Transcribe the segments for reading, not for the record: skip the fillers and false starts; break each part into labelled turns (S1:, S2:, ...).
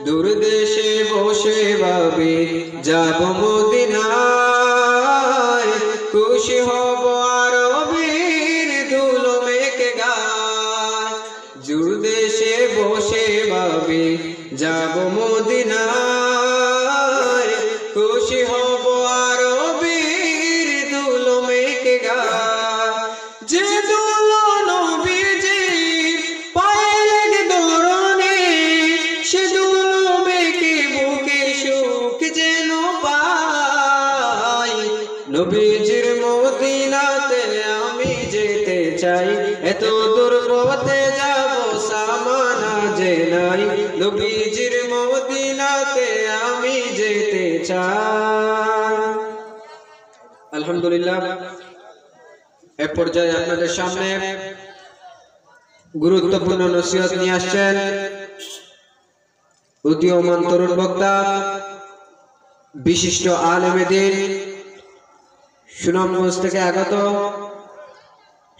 S1: দূর দেশে বসে ভাবি যাব মদিনায়, খুশি হব আরবের ধুলো মেখে গায়। দূর দেশে বসে ভাবি যাব মদিনায়, খুশি হব আরবের ধুলো মেখে গায়। যে ধুলো নবীজির পায়ে লেগে ধরনে, সে ধুলো মেখে বুকে সুখ যেন পাই। নবীজির মদিনাতে আমি যেতে চাই, এত দূর পথে যাব সামানা যে নাই। নবীজির মদিনাতে আমি যেতে চাই। আলহামদুলিল্লাহ, এ পর্যায়ে আপনাদের সামনে গুরুত্বপূর্ণ নসিহত নিয়ে আসছেন উদীয়মান তরুণ বক্তা, বিশিষ্ট আলেমে দ্বীন, সুনামগঞ্জ থেকে আগত,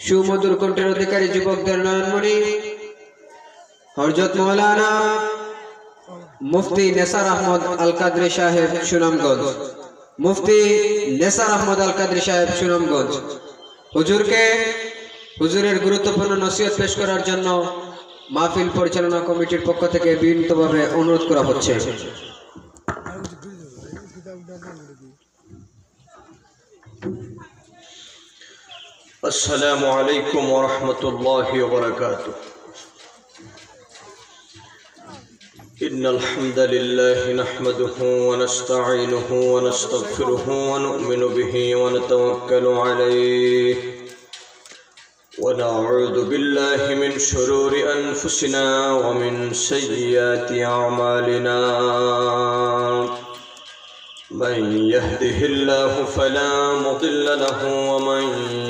S1: সুমধুর কণ্ঠের অধিকারী যুবকদের নয়নমণি হযরত মাওলানা মুফতি নেসার আহমদ আল কাদরি সাহেব সুনামগঞ্জ। মুফতি নেসার আহমদ আল কাদরি সাহেব সুনামগঞ্জ হুজুরকে হুজুরের গুরুত্বপূর্ণ নসিহত পেশ করার জন্য মাহফিল পরিচালনা কমিটির পক্ষ থেকে বিনীতভাবে অনুরোধ করা হচ্ছে।
S2: السلام عليكم ورحمة الله وبركاته. إن الحمد لله نحمده ونستعينه ونستغفره ونؤمن به ونتوكل عليه، ونعوذ بالله من شرور أنفسنا ومن سيئات أعمالنا. من يهده الله فلا مضل له ومن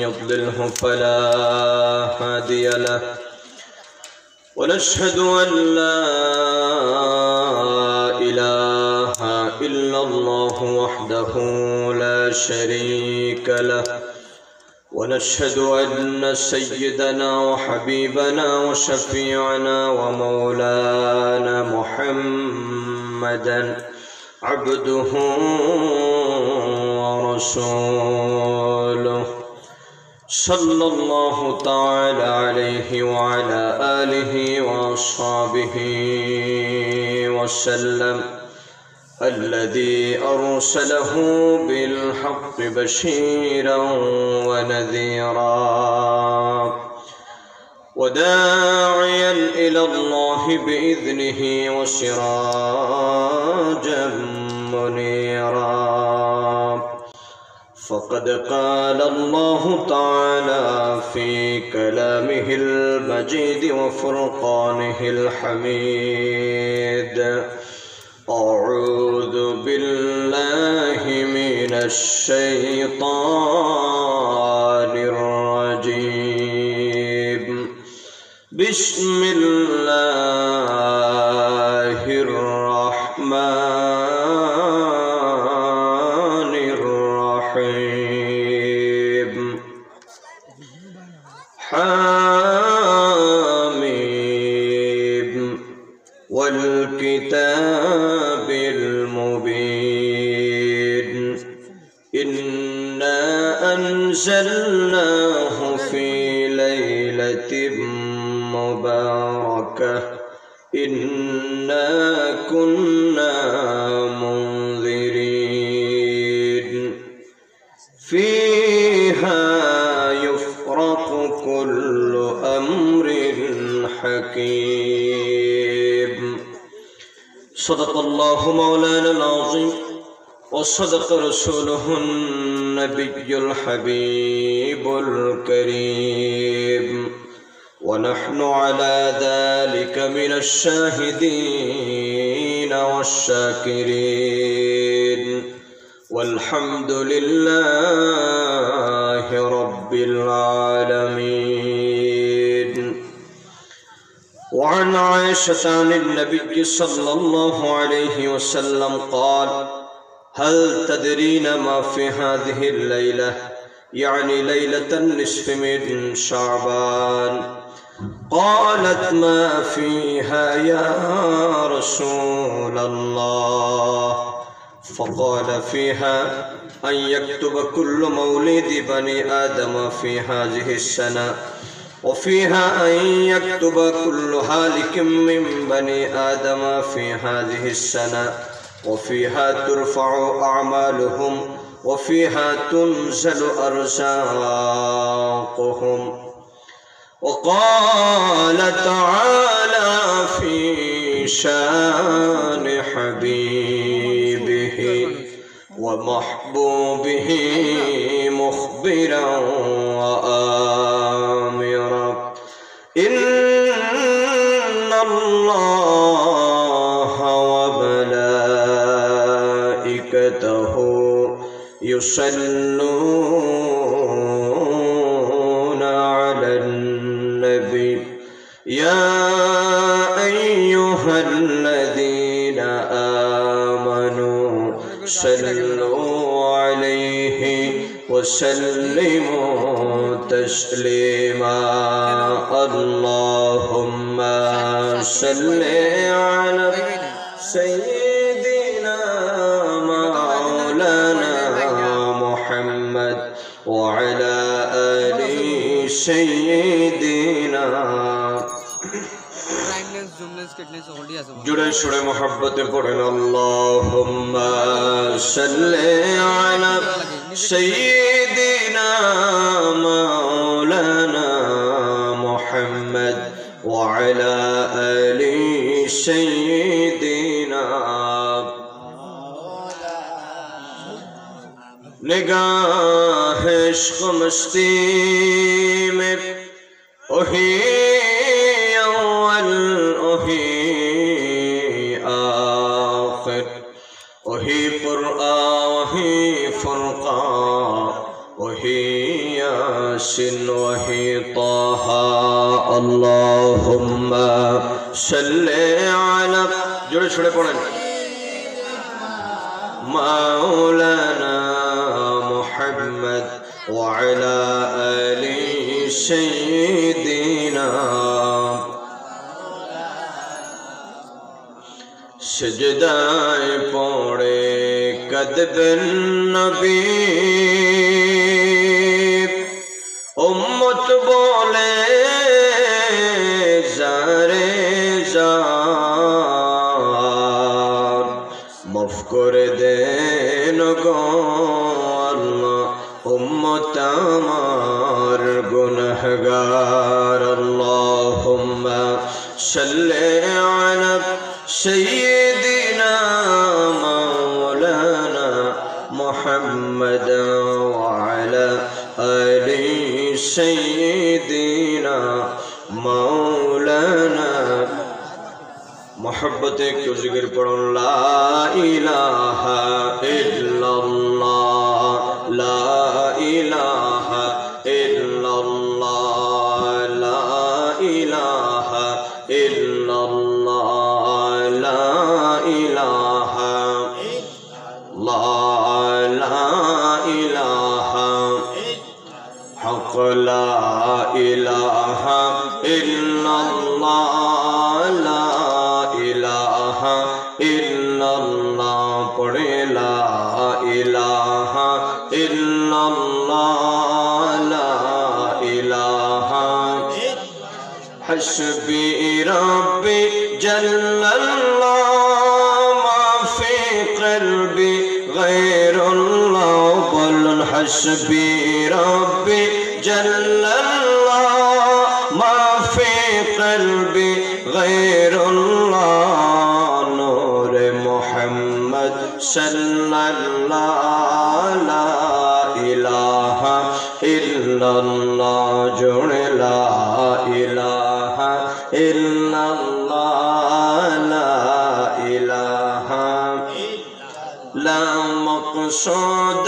S2: يضلله فلا هادي له، ونشهد أن لا إله إلا الله وحده لا شريك له، ونشهد أن سيدنا وحبيبنا وشفيعنا ومولانا محمدا عبده ورسوله، صلى الله تعالى عليه وعلى آله وأصحابه وسلم، الذي أرسله بالحق بشيرا ونذيرا، وداعيا إلى الله بإذنه وسراجا منيرا. فقد قال الله تعالى في كلامه المجيد وفرقانه الحميد: أعوذ بالله من الشيطان الرجيم، بسم الله الرحمن الرحيم. حاميم والكتاب المبين، إنا أنزلناه في ليلة مباركة، إنا كنا منذرين، فيها يفرق كل أمر حكيم. صدق الله مولانا العظيم، وصدق رسوله النبي الحبيب الكريم، ونحن على ذلك من الشاهدين والشاكرين، والحمد لله رب العالمين. وعن عائشة عن النبي صلى الله عليه وسلم قال: هل تدرين ما في هذه الليلة؟ يعني ليلة النصف من شعبان. قالت ما فيها يا رسول الله؟ فقال فيها أن يكتب كل مولد بني آدم في هذه السنة، وفيها أن يكتب كل هالك من بني آدم في هذه السنة، وفيها ترفع أعمالهم، وفيها تنزل أرزاقهم. وقال تعالى في شان حبيبه ومحبوبه مخبرا وآمرا: إن الله وملائكته يصلون على النبي يا أيها الذين آمنوا صلوا عليه وسلموا تسليما. اللهم صل على سيدنا مولانا محمد وعلى آل سيدنا जुड़े शुड़े मोहब्बत पढ़ें अल्लाहुम्मा सल्ले अला सय्यिदिना मौलाना मुहम्मद व अला आलि सय्यिदिना। निगाह इश्क़ मस्ती में ओही वही कुरआ वही फुरक़ा वही यासीन वही ताहा। अल्लाहुम्मा सल्ले अला जुड़े छुड़े पढ़ें मौलाना मुहम्मद व अला आलि सय्यिदिना। सजदाए पौड़े कदबन नबी उम्मत बोले ज़ारे ज़ार माफ़ कर देन गो अल्लाह उम्मत अमार गुनहगार। अल्लाहुम्मा सल्ले अला सय्यिदिना मौलाना मुहम्मद व अला आलि सय्यिदिना मौलाना। मोहब्बत क्यों जिक्र पढ़ो ला इलाहा इल्लल्लाह ला इलाहा इल्लल्लाह ला इलाहा इल्लल्लाह ला इलाहा हक़ ला इलाहा इल्लल्लाह ला इलाहा इल्लल्लाह पढ़े ला इलाहा इल्लल्लाह ला इलाहा। हस्बी रब्बी जल्लल्लाह मा फी क़ल्बी गैरुल्लाह। बोलन हस्बी रब्बी जल्लल्लाह मा फी क़ल्बी गैरुल्लाह। नूर मुहम्मद सल्लल्लाह ला इलाहा इल्लल्लाह जुड़े ला इलाहा इल्लल्लाह ला इलाहा ला मक़सूद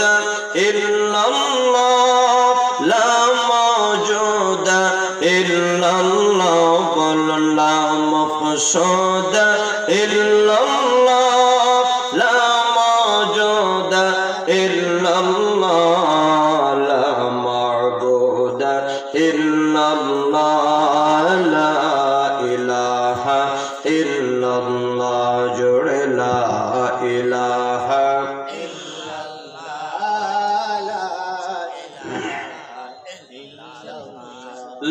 S2: इल्लल्लाह ला मौजूद इल्लल्लाह। बोल ला मक़सूद इल्लल्लाह ला मौजूद इल्लल्लाह ला मअबूद इल्लल्लाह ला ইল্লাল্লাহ জোরে লা ইলাহা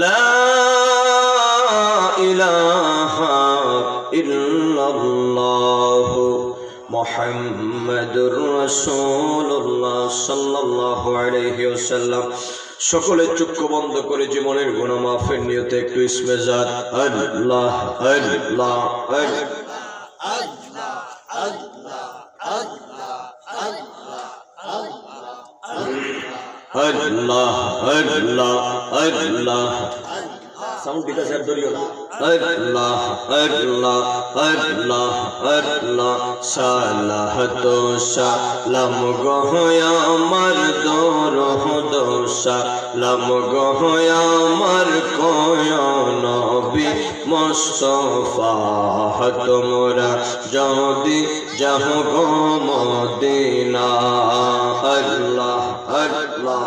S2: লা ইলাহা ইল্লাল্লাহ মুহাম্মাদুর রাসূলুল্লাহ সাল্লাল্লাহু আলাইহি ওয়াসাল্লাম। সকলে চক্ষু বন্ধ করে জীবনের গুনাহ মাফের নিয়তে একটু ইসমে জাত আল্লাহ আল্লাহ আল্লাহ আল্লাহ আল্লাহ সাউন্ড ঠিক আছে, ধরিও না। আল্লাহ আল্লাহ আল্লাহ আল্লাহ সালাহতু সালাম গো আমার দরুদ সালাম গো আমার কোয় নবী মুস্তাফা তোমরা যদি যাও গো মদিনা। আল্লাহ আল্লাহ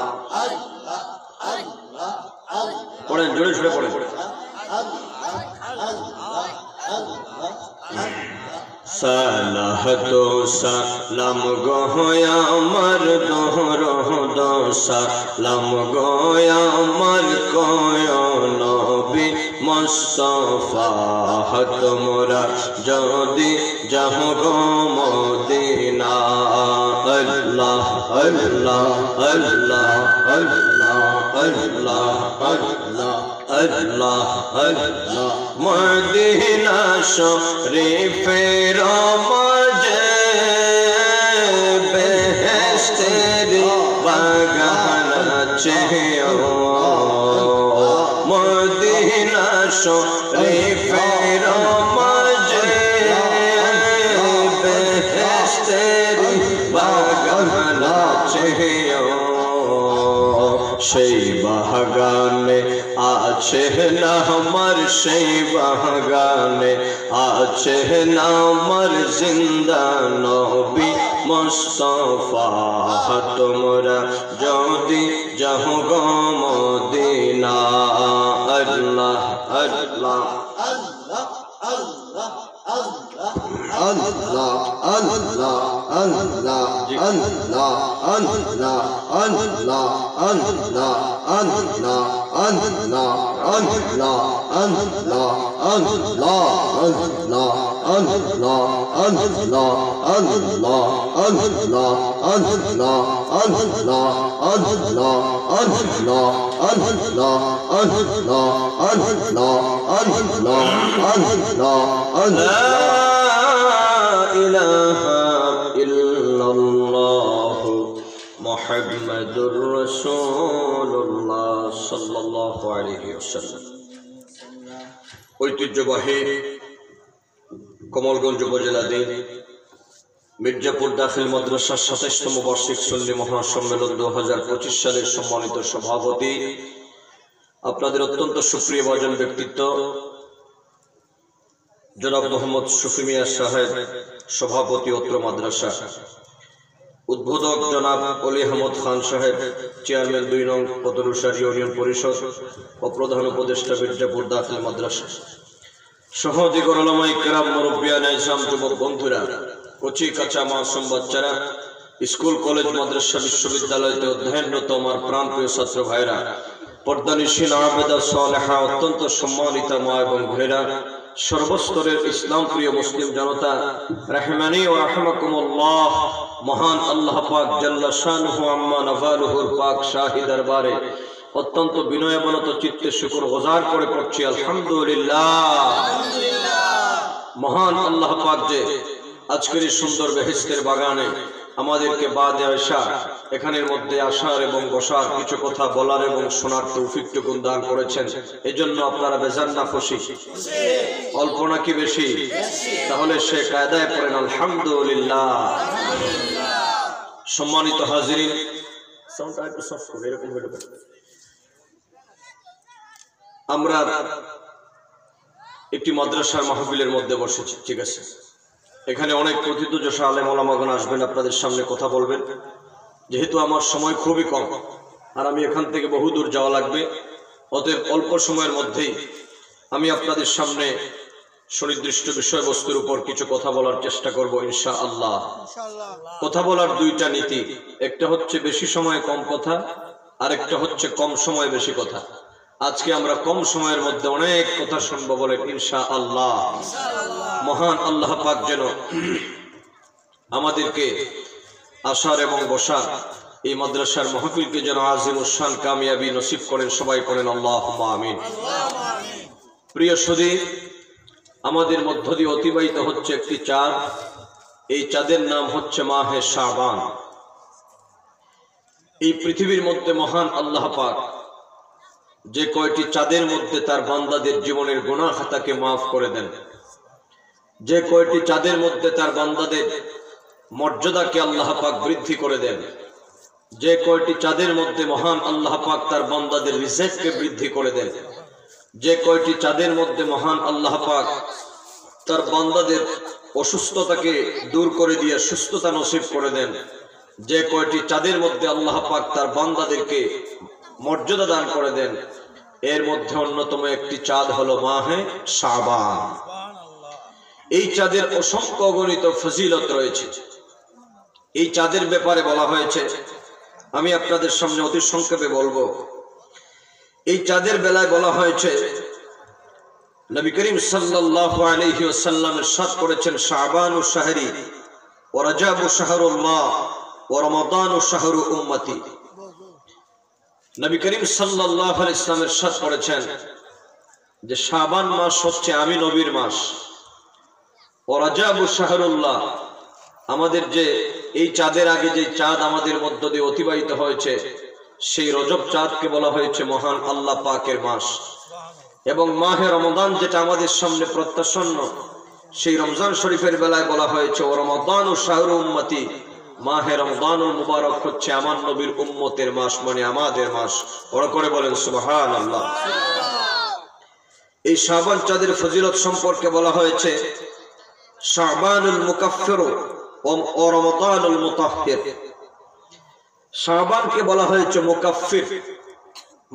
S2: পড়েন, জোরে জোরে পড়েন। সালাহতু সালাম গো আমার দরুদ সালাম গো আমার কোয় নবী মুস্তাফা তোমরা যদি যাও গো মদিনা। আল্লাহ আল্লাহ আল্লাহ আল্লাহ আল্লাহ আল্লাহ আল্লাহ আল্লাহ মদিনা শরীফের মাঝে বেহেশতের বাগান আছে। মদিনা শরীফের মাঝে বেহেশতের বাগান আছে। সেই বাগানে আছে না আমার, সেই বাগানে আছে না আমার জিন্দা নবী মুস্তাফা তোমরা যদি যাও গো মদিনা। আল্লাহ আল্লাহ
S3: Allah, Allah, Allah, Allah, Allah, Allah, Allah, Allah, Allah, Allah, Allah, Allah, Allah, Allah, Allah, Allah, Allah, Allah, Allah,
S2: لا إله إلا الله محمد رسول الله صلى الله عليه وسلم। ঐতিহ্যবাহী কমলগঞ্জ উপজেলাধীন মির্জাপুর দাখিল মাদ্রাসার ২৭তম বার্ষিক সুন্নি মহাসম্মেলন ২০২৫ সালের সম্মানিত সভাপতি, আপনাদের অত্যন্ত সুপ্রিয় ভাজন ব্যক্তিত্ব জনাব মোহাম্মদ শফি মিয়া সাহেব, সভাপতি অত্র মাদ্রাসা, উদ্বোধক জনাব অলি আহমদ খান সাহেব, চেয়ারম্যান ২ নং পদরুসার ইউনিয়ন পরিষদ ও প্রধান উপদেষ্টা মির্জাপুর দাখিল মাদ্রাসা, সহদিগর উলামায়ে কেরাম, মুরব্বিয়ান ইসলাম, যুবক বন্ধুরা, কচি কাঁচা মাসুম বাচ্চারা, স্কুল কলেজ মাদ্রাসা বিশ্ববিদ্যালয়তে অধ্যয়নরত আমার প্রাণপ্রিয় ছাত্র ভাইরা, পর্দানিশীন আবেদা সালেহা, অত্যন্ত সম্মানিত মা এবং ভাইরা, সর্বস্তরের ইসলাম প্রিয় মুসলিম জনতা, রাহমানি ওয়া রাহমাকুমুল্লাহ। মহান আল্লাহ পাক জাল্লা শানুহু আম্মা নওয়ালুহুর পাক শাহী দরবারে অত্যন্ত বিনয়াবনত চিত্তে শুকর গুজার করে পড়ছি আলহামদুলিল্লাহ। মহান আল্লাহ পাক যে আজকের এই সুন্দর বেহেশতের বাগানে আমাদেরকে বাদে আসা, এখানের মধ্যে আসার এবং বসার, কিছু কথা বলার এবং শোনার তৌফিকটুকু দান করেছেন, এজন্য আপনারা বেজান না খুশি? অল্প নাকি বেশি? তাহলে সে কায়দায় পড়েন আলহামদুলিল্লাহ। সম্মানিত হাজিরিন, আমরা একটি মাদ্রাসার মাহফিলের মধ্যে বসেছি, ঠিক আছে? এখানে অনেক প্রথিতযশা আলেম ওলামাগণ আসবেন, আপনাদের সামনে কথা বলবেন। যেহেতু আমার সময় খুবই কম আর আমি এখান থেকে বহুদূর যাওয়া লাগবে, অতএব অল্প সময়ের মধ্যেই আমি আপনাদের সামনে সুনির্দিষ্ট বিষয়বস্তুর উপর কিছু কথা বলার চেষ্টা করব ইনশাআল্লাহ। কথা বলার দুইটা নীতি, একটা হচ্ছে বেশি সময়ে কম কথা, আর একটা হচ্ছে কম সময়ে বেশি কথা। আজকে আমরা কম সময়ের মধ্যে অনেক কথা শুনবো বলে ইনশাআল্লাহ। মহান আল্লাহ পাক যেন আমাদেরকে আসার এবং বসার এই মাদ্রাসার মাহফিলকে যেন আজিমুস শান কামিয়াবি নসিব করেন। সবাই করেন আল্লাহুম্মা আমিন। প্রিয় সুধী, আমাদের মধ্য দিয়ে অতিবাহিত হচ্ছে একটি চাঁদ। এই চাঁদের নাম হচ্ছে মাহে শাবান। এই পৃথিবীর মধ্যে মহান আল্লাহ পাক যে কয়টি চাঁদের মধ্যে তার বান্দাদের জীবনের গুনাহ খাতাকে মাফ করে দেন, যে কয়টি চাঁদের মধ্যে তার বান্দাদের মর্যাদাকে আল্লাহ পাক বৃদ্ধি করে দেন, যে কয়টি চাঁদের মধ্যে মহান আল্লাহ পাক তার বান্দাদের রিজেককে বৃদ্ধি করে দেন, যে কয়টি চাঁদের মধ্যে মহান আল্লাহ পাক তার বান্দাদের অসুস্থতাকে দূর করে দিয়ে সুস্থতা নসিব করে দেন, যে কয়টি চাঁদের মধ্যে আল্লাহ পাক তার বান্দাদেরকে মর্যাদা দান করে দেন, এর মধ্যে অন্যতম একটি চাঁদ হলো মাহে শাবান। এই চাঁদের অসংখ্য অগণিত ফজিলত রয়েছে। এই চাঁদের ব্যাপারে বলা হয়েছে, আমি আপনাদের সামনে অতি সংক্ষেপে বলবো। এই চাঁদের বেলায় বলা হয়েছে, নবী করিম সাল্লাল্লাহু আলাইহি ওয়াসাল্লাম ইরশাদ করেছেন, শাবানু শাহরি ওয়া রাজাবু শাহরুল্লাহ ওয়া রমাদানু শাহরু উম্মতি। নবী করিম সাল্লাল্লাহু আলাইহি ওয়াসাল্লাম ইরশাদ করেছেন যে শাবান মাস হচ্ছে আমি নবীর মাস, ওয়া রাজাবু শাহরুল্লাহ, আমাদের যে এই চাঁদের আগে যে চাঁদ আমাদের মধ্য দিয়ে অতিবাহিত হয়েছে সেই রজব চাঁদকে বলা হয়েছে মহান আল্লাহ পাকের মাস। এবং মাহে রমজান যেটা আমাদের সামনে প্রত্যাসন্ন, সেই রমজান শরীফের বেলায় বলা হয়েছে ও রমাদান ও শাহরু উম্মতি, মাহে রমজানুল মুবারক হচ্ছে আমার নবীর উম্মতের মাস, মানে আমাদের মাস। ওরা করে বলেন সুবহানাল্লাহ। এই শাবান চাঁদের ফজিলত সম্পর্কে বলা হয়েছে, শাবানুল মুকাফফির ও রমাদানুল মুতাহহির। শাবানকে বলা হয়েছে মুকাফফির,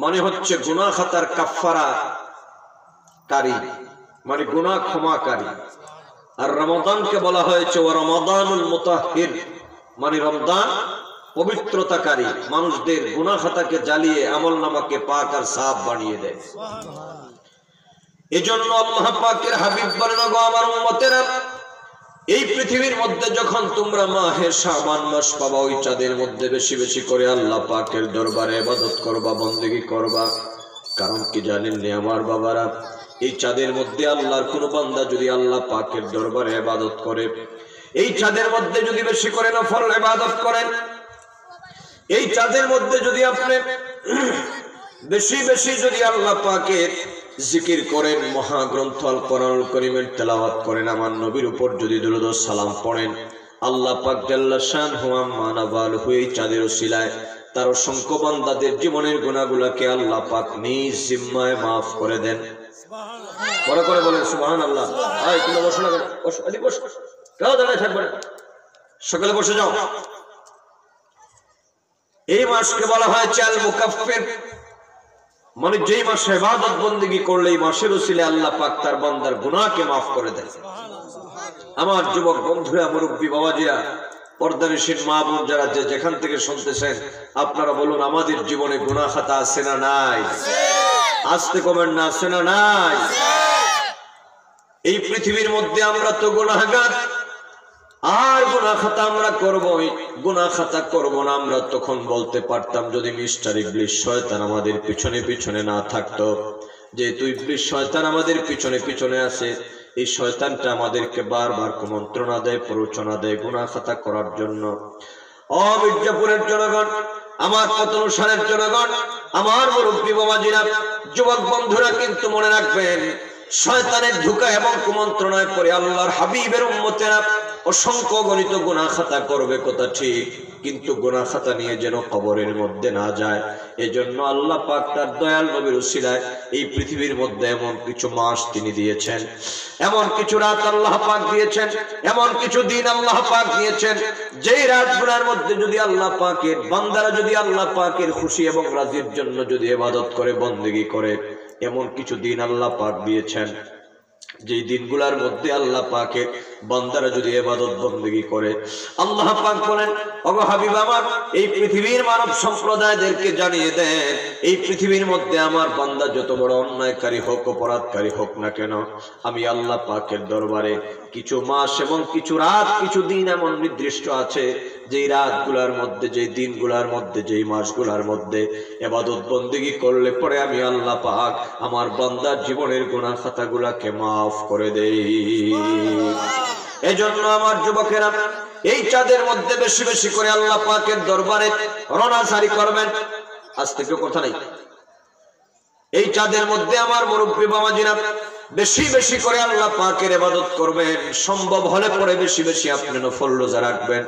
S2: মানে হচ্ছে গুনাহ খাতার কাফফারা কারী, মানে গুনাহ ক্ষমাকারী। আর রমাদানকে বলা হয়েছে ও রমাদানুল মুতাহহির, মানে রমজান পবিত্রতাকারী, মানুষদের গুনাহ খাতাকে জ্বালিয়ে আমলনামাকে পাক আর সাফ বানিয়ে দেয়। এজন্য আল্লাহ পাকের হাবিব বলেন, গো আমার উম্মতেরা, এই পৃথিবীর মধ্যে যখন তোমরা মাহে শাবান মাস পাবা, ওই চাঁদের মধ্যে বেশি বেশি করে আল্লাহ পাকের দরবারে ইবাদত করবা, বন্দেগী করবা। কারণ কি জানেন নি আমার বাবারা, এই চাঁদের মধ্যে আল্লাহর কোন বান্দা যদি আল্লাহ পাকের দরবারে ইবাদত করে, এই চাঁদের মধ্যে যদি বেশি করে নফল ইবাদত করেন, এই চাঁদের মধ্যে যদি আপনি বেশি বেশি যদি আল্লাহ পাকের জিকির করেন, মহাগ্রন্থ আল কোরআনুল কারীমের তেলাওয়াত করেন, আমার নবীর উপর যদি দুরূদ ও সালাম পড়েন, আল্লাহ পাক জাল্লা শানহু আম্মা নাবালহু এই চাঁদের ওসিলায় তার অসংখ্য বান্দাদের জীবনের গুনাহগুলোকে আল্লাহ পাক নিজ জিম্মায় মাফ করে দেন। বড় করে বলেন সুবহানাল্লাহ। আয় তুমি বসো না, বসো, আদি বসো, কেউ দাঁড়ায় থাকবে না, সকালে বসে যাও। এই মাসকে বলা হয়েছে আল মুকাফফির, মানে যেই মাসে ইবাদত বন্দেগী করলে এই মাসের ওসিলায় আল্লাহ পাক তার বান্দার গুনাহকে মাফ করে দেন। আমার যুবক বন্ধুরা, মুরব্বী বাবাজিরা, পর্দানিশীন মা বোন যারা যে যেখান থেকে শুনতেছেন, আপনারা বলুন আমাদের জীবনে গুনাহ খাতা আছে না নাই? আসতে কমেন না, আছে না নাই? এই পৃথিবীর মধ্যে আমরা তো গুনাহগার, আর গুনাহ খাতা আমরা করবই। গুনাহ খাতা করব না আমরা তখন বলতে পারতাম যদি মিস্টার ইবলিস শয়তান আমাদের পিছনে পিছনে না থাকতো। যেহেতু ইবলিস শয়তান আমাদের পিছনে পিছনে আছে, এই শয়তানটা আমাদেরকে বারবার কুমন্ত্রণা দেয়, প্ররোচনা দেয় গুনাহ খাতা করার জন্য। ও মির্জাপুরের জনগণ, আমার কতনুসারের জনগণ, আমার মুরব্বী বাবাজিরা, যুবক বন্ধুরা, কিন্তু মনে রাখবেন, শয়তানের ধোঁকা এবং কুমন্ত্রণায় পড়ে আল্লাহর হাবিবের উম্মতেরা অসংখ্য গণিত গুনাহ খাতা করবে কথা ঠিক, কিন্তু গুনাহ খাতা নিয়ে যেন কবরের মধ্যে না যায়। এজন্য আল্লাহ পাক তার দয়াল নবীর উসিলায় এই পৃথিবীর মধ্যে এমন কিছু মাস তিনি দিয়েছেন, এমন কিছু রাত আল্লাহ পাক দিয়েছেন, এমন কিছু দিন আল্লাহ পাক দিয়েছেন, যেই রাতগুলোর মধ্যে যদি আল্লাহ পাকের বান্দারা যদি আল্লাহ পাকের খুশি এবং রাজির জন্য যদি ইবাদত করে, বন্দেগী করে, এমন কিছু দিন আল্লাহ পাক দিয়েছেন যেই দিনগুলোর মধ্যে আল্লাহ পাকের বান্দারা যদি ইবাদত বندگی করে, আল্লাহ পাক বলেন ওগো হাবিব আমার এই পৃথিবীর মানব সম্প্রদায়দেরকে জানিয়ে দেন, এই পৃথিবীর মধ্যে আমার বান্দা যত বড় অন্যায়কারী হোক, অপরাধকারী হোক না কেন, আমি আল্লাহ পাকের দরবারে কিছু মাস এবং কিছু রাত, কিছু দিন এমন নির্দিষ্ট আছে, যেই রাতগুলোর মধ্যে, যেই দিনগুলোর মধ্যে, যেই মাসগুলোর মধ্যে ইবাদত বندگی করলে পরে আমি আল্লাহ পাক আমার বান্দার জীবনের গুনাহ খাতাগুলোকে মাফ করে দেই। এজন্য আমার যুবকেরা এই চাঁদের মধ্যে বেশি বেশি করে আল্লাহ পাকের দরবারে রোনাজারি করবেন। আজ থেকে কথা নাই, এই চাঁদের মধ্যে আমার মুরব্বী বাবাজিরা বেশি বেশি করে আল্লাহ পাকের ইবাদত করবেন। সম্ভব হলে পরে বেশি বেশি আপনি নফল রোজা রাখবেন,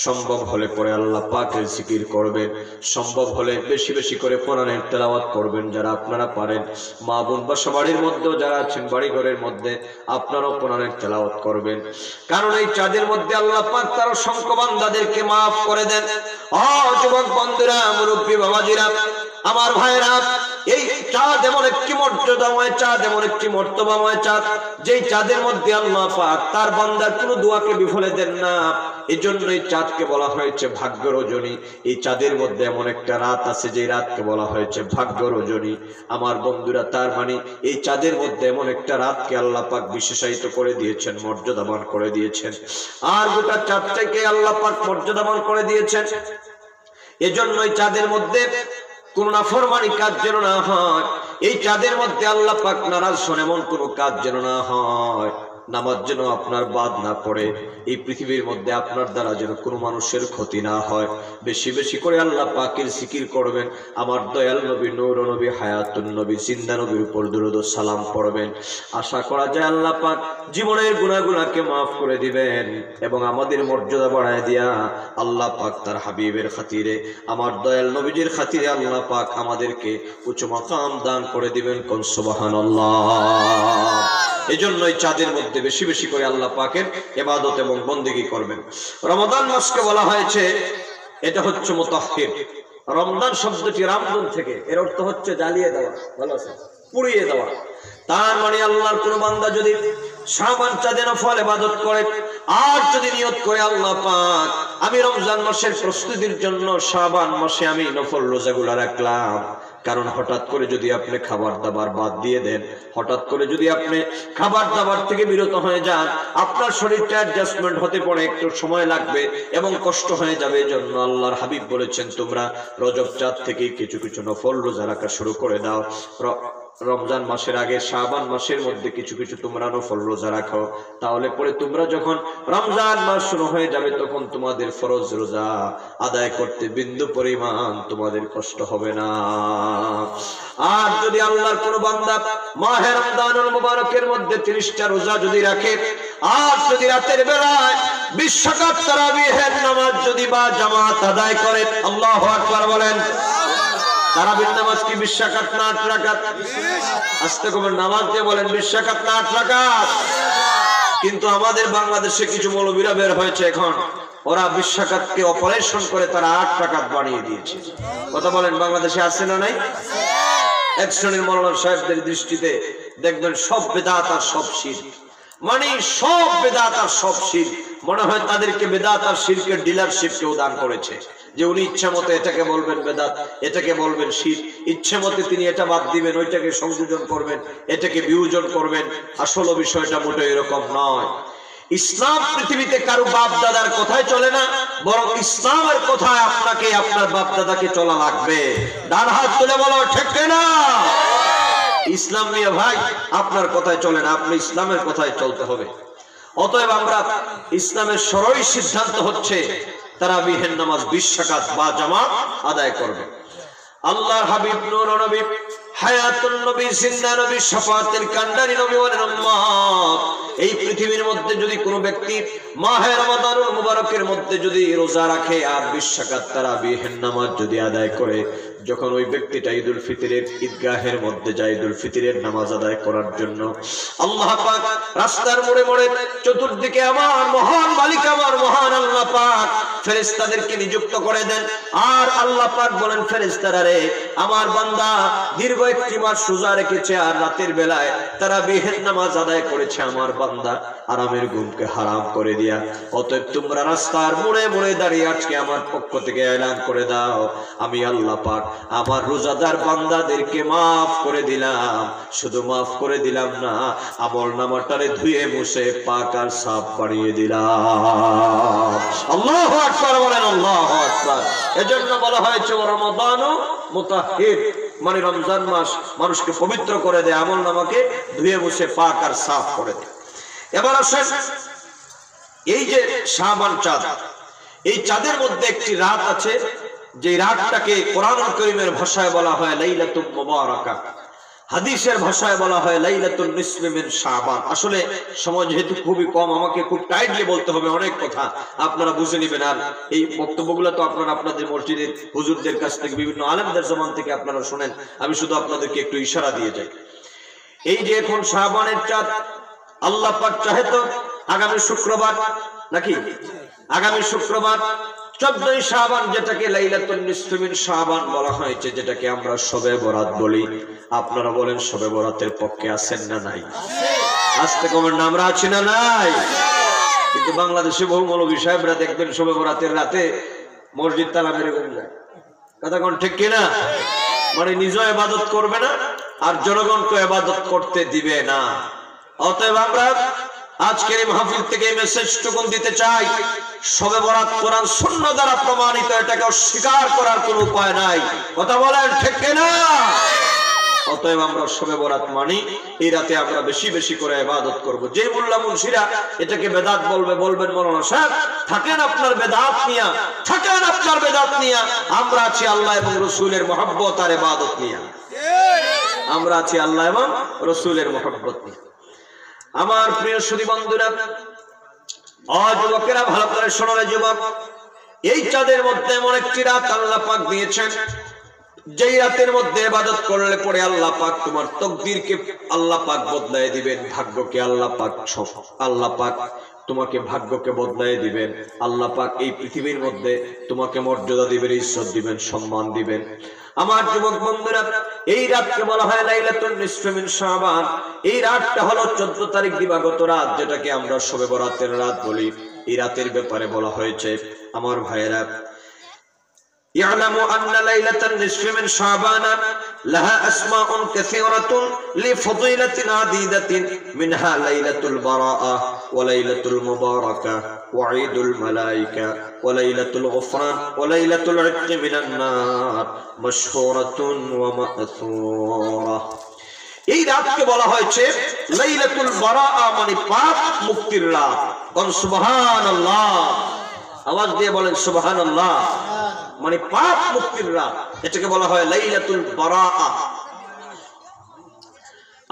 S2: সম্ভব হলে পরে আল্লাহ পাকের জিকির করবেন, সম্ভব হলে বেশি বেশি করে কোরআনের তেলাওয়াত করবেন। যারা আপনারা পারেন, মা বোন বাসা বাড়ির মধ্যেও যারা আছেন বাড়ি ঘরের মধ্যে, আপনারাও কোরআনের তেলাওয়াত করবেন। কারণ এই চাঁদের মধ্যে আল্লাহ পাক তার অসংখ্য বান্দাদেরকে মাফ করে দেন। ও যুবক বন্ধুরা, মুরব্বী বাবাজিরা, আমার ভাইরা, এই চাঁদ এমন একটি মর্যাদাময় চাঁদ, এমন একটি মর্তবাময় চাঁদ, যেই চাঁদের মধ্যে আল্লাহ পাক তার বান্দার কোনো দোয়াকে বিফলে দেন না। এই জন্য এই চাঁদকে বলা হয়েছে ভাগ্য রজনী। এই চাঁদের মধ্যে এমন একটা রাত আছে, যে রাতকে বলা হয়েছে ভাগ্য রজনী। আমার বন্ধুরা, তার মানে এই চাঁদের মধ্যে এমন একটা রাতকে আল্লাহ পাক বিশেষায়িত করে দিয়েছেন, মর্যাদাবান করে দিয়েছেন, আর গোটা চাঁদটাকে আল্লাহ পাক মর্যাদাবান করে দিয়েছেন। এজন্য এই চাঁদের মধ্যে কোন নাফরমানি কাজ যেন না হয়, এই চাঁদের মধ্যে আল্লাহ পাক নারাজ হন এমন কোন কাজ যেন না হয়, নামাজ যেন আপনার বাদ না পড়ে, এই পৃথিবীর মধ্যে আপনার দ্বারা যেন কোনো মানুষের ক্ষতি না হয়। বেশি বেশি করে আল্লাহ পাকের জিকির করবেন। আমার দয়াল নবী, নূর নবী, হায়াতুন নবী, জিন্দা নবীর উপর দুরূদ ও সালাম পড়বেন। আশা করা যায় আল্লাহ পাক জীবনের গুনাহগুলোকে মাফ করে দিবেন এবং আমাদের মর্যাদা বাড়ায় দিয়া আল্লাহ পাক তার হাবিবের খাতিরে, আমার দয়াল নবীজির খাতিরে আল্লাহ পাক আমাদেরকে উচ্চ মাকাম দান করে দিবেন। কোন সুবহানাল্লাহ। এজন্য এই চাঁদের মধ্যে বেশি বেশি করে আল্লাহ পাকের ইবাদত এবং বندگی করবেন। রমাদান মাসকে বলা হয়েছে, এটা হচ্ছে মুতাহহির। রমজান শব্দটি রামদুন থেকে, এর অর্থ হচ্ছে জ্বালিয়ে দেওয়া, ভালো আছে, পুড়িয়ে দেওয়া। তার মানে আল্লাহর কোন বান্দা যদি শাবান চাঁদে নফল ইবাদত করে, আর যদি নিয়ত করে আল্লাহ পাক আমি রমজান মাসের প্রস্তুতির জন্য শাবান মাসে আমি নফল রোজাগুলো রাখলাম। কারণ হঠাৎ করে যদি আপনি খাবার দাবার বাদ দিয়ে দেন, হঠাৎ করে যদি আপনি খাবার দাবার থেকে বিরত হয়ে যান, আপনার শরীরটা অ্যাডজাস্টমেন্ট হতে পড়ে একটু সময় লাগবে এবং কষ্ট হয়ে যাবে। এজন্য আল্লাহর হাবিব বলেছেন, তোমরা রজব চাঁদ থেকে কিছু কিছু নফল রোজা রাখা শুরু করে দাও। রমজান মাসের আগে শাবান মাসের মধ্যে কিছু কিছু তোমরা নফল রোজা রাখো, তাহলে পরে তোমরা যখন রমজান মাস শুরু হয়ে যাবে তখন তোমাদের ফরজ রোজা আদায় করতে বিন্দু পরিমাণ তোমাদের কষ্ট হবে না। আর যদি আল্লাহর কোন বান্দা মাহে রমজানুল মুবারকের মধ্যে 30টা রোজা যদি রাখে, আর যদি রাতের বেলায় 20 রাকাত তারাবিহের নামাজ যদি বা জামাত আদায় করে, আল্লাহু আকবার বলেন। তারাবির নামাজ কি 20 রাকাত না 8 রাকাত? আস্তে করে নামাজ দিয়ে বলেন 20 রাকাত না 8 রাকাত? কিন্তু আমাদের বাংলাদেশে কিছু মৌলবীরা বের হয়েছে এখন, ওরা 20 রাকাতকে অপারেশন করে তারা 8 রাকাত বানিয়ে দিয়েছে। কথা বলেন, বাংলাদেশে আছে না নাই? এক শ্রেণীর মাওলানা সাহেবদের দৃষ্টিতে দেখবেন সব বেদাত আর সব শিরক, মানে সব বেদাত আর সব শিরক। মনে হয় তাদেরকে বেদাত আর শিরকের ডিলারশিপ কেউ দান করেছে, যে উনি ইচ্ছা মতো এটাকে বলবেন বেদাত, এটাকে বলবেন শিরক, ইচ্ছা মতো তিনি এটা বাদ দিবেন, ওইটাকে সংযোজন করবেন, এটাকে বিয়োজন করবেন। আসলে বিষয়টা মোটেও এরকম নয়। ইসলাম পৃথিবীতে কারো বাপ দাদার কথায় চলে না, বরং ইসলামের কথায় আপনাকে আপনার বাপ দাদাকে চলা লাগবে। ডান হাত তুলে বলো ঠিক না? ইসলাম নিয়ে ভাই আপনার কথায় চলে না, আপনি ইসলামের কথায় চলতে হবে। অতএব আমরা ইসলামের সরল সিদ্ধান্ত হচ্ছে তারাবিহের নামাজ 20 রাকাত বা জামাত আদায় করবে। আল্লাহর হাবিব নূর নবী, হায়াতুন নবী, জিন্দা নবী, শাফাআতুল কান্ডারি নবী বলেন, আম্মা এই পৃথিবীর মধ্যে যদি কোনো ব্যক্তি মাহে রমাদানুল মুবারকের মধ্যে যদি রোজা রাখে আর 20 রাকাত তারাবিহের নামাজ যদি আদায় করে, যখন ওই ব্যক্তিটা ঈদুল ফিতরের ঈদগাহের মধ্যে যায় ঈদুল ফিতরের নামাজ আদায় করার জন্য, আল্লাহ পাক রাস্তার মোড়ে মোড়ে চতুর্দিকে আমার মহান মালিক আমার মহান আল্লাহ পাক ফেরেশতাদেরকে নিযুক্ত করে দেন। আর আল্লাহ পাক বলেন, ফেরেশতারা রে, আমার বান্দা দীর্ঘ 1 মাস রোজা রেখেছে আর রাতের বেলায় তারাবিহের নামাজ আদায় করেছে, আমার বান্দা আরামের ঘুমকে হারাম করে দিয়া, অতএব তোমরা রাস্তার মোড়ে মোড়ে দাঁড়িয়ে আজকে আমার পক্ষ থেকে এলান করে দাও, আমি আল্লাহ পাক আমার রোজাদার বান্দাদেরকে মাফ করে দিলাম। শুধু মাফ করে দিলাম না, আমল নামাটারে ধুয়ে মুছে পাক আর সাফ বাড়িয়ে দিলাম। আল্লাহু আকবার বলেন, আল্লাহু আকবার। এজন্য বলা হয়েছে রমাদানু মুতাহহির, মানে রমজান মাস মানুষকে পবিত্র করে দেয়, আমল নামাকে ধুয়ে মুছে পাক আর সাফ করে দেয়। এবার আসেন, এই যে শাবান চাঁদ, এই চাঁদের মধ্যে একটি রাত আছে, যে রাতটাকে কোরআনুল কারীমের ভাষায় বলা হয় লাইলাতুল মুবারাকা, হাদিসের ভাষায় বলা হয় লাইলাতুল নিসফি মিন শাবান। আসলে সময় যেহেতু খুবই কম, আমাকে খুব টাইটলি বলতে হবে অনেক কথা, আপনারা বুঝে নেবেন। আর এই বক্তব্যগুলো তো আপনারা আপনাদের মসজিদের হুজুরদের কাছ থেকে, বিভিন্ন আলেমদের জমান থেকে আপনারা শুনেন, আমি শুধু আপনাদেরকে একটু ইশারা দিয়ে যাই। এই যে এখন শাবানের চাঁদ, আল্লাহ পাক চাহে তো আগামী শুক্রবার, নাকি আগামী শুক্রবার 14ই শাবান, যেটাকে লাইলাতুন নিসফি মিন শাবান বলা হয়েছে, যেটাকে আমরা শবে বরাত বলি। আপনারা বলেন শবে বরাতের পক্ষে আছেন না নাই? আজকে কমেন্ট আমরা আছি না নাই? কিন্তু বাংলাদেশে বহু মৌলভী সাহেবরা দেখবেন শবে বরাতের রাতে মসজিদ তালা মেরে ঘুম যায়। কথা কোন ঠিক কিনা? মানে নিজে ইবাদত করবে না আর জনগণকে ইবাদত করতে দিবে না। অতএব আমরা আজকের এই মাহফিল থেকে মেসেজটুকু দিতে চাই, শবে বরাত কোরআন সুন্নাহ দ্বারা প্রমাণিত, এটাকে অস্বীকার করার কোনো উপায় নাই। কথা বলেন ঠিক কিনা? অতএব আমরা শবে বরাত মানি, এই রাতে আমরা বেশি বেশি করে ইবাদত করব। যে মোল্লা মুন্সিরা এটাকে বেদাত বলবে, বলবেন মৌলানা সাহেব থাকেন আপনার বেদাত নিয়া, থাকেন আপনার বেদাত নিয়া, আমরা আছি আল্লাহ এবং রাসূলের মহব্বত আর ইবাদত নিয়া, আমরা আছি আল্লাহ এবং রাসূলের মহব্বত নিয়া। আমার প্রিয় সুধী বন্ধুরা, যুবকেরা ভালো করে শোনো রে যুবক, এই চাঁদের মধ্যে এমন একটি রাত আল্লাহ পাক দিয়েছেন, যেই রাতের মধ্যে ইবাদত করলে পরে আল্লাহ পাক তোমার তকদিরকে আল্লাহ পাক বদলায় দিবেন, ভাগ্যকে আল্লাহ পাক তোমাকে ভাগ্যকে বদলায় দিবেন। আল্লাহ পাক এই পৃথিবীর মধ্যে তোমাকে মর্যাদা দিবেন, ইজ্জত দিবেন, সম্মান দিবেন। আমার যুবক বন্ধুরা, এই রাতকে বলা হয় লাইলাতুন নিসফি মিন শাবান। এই রাতটা হলো 14 তারিখ দিবাগত রাত, যেটাকে আমরা শবে বরাতের রাত বলি। এই রাতের ব্যাপারে বলা হয়েছে, আমার ভাইয়েরা, يعلم أن ليلة النصف من شعبان لها أسماء كثيرة لفضيلة عديدة، منها ليلة البراءة وليلة المباركة وعيد الملائكة وليلة الغفران وليلة العتق من النار مشهورة ومأثورة। এই রাতকে বলা হয়েছে লাইলাতুল বারাআ, মানে পাপ মুক্তির রাত। কোন সুবহানাল্লাহ, আওয়াজ দিয়ে বলেন সুবহানাল্লাহ। মানে পাপ মুক্তির রাত, এটাকে বলা হয় লাইলাতুল বারাআ।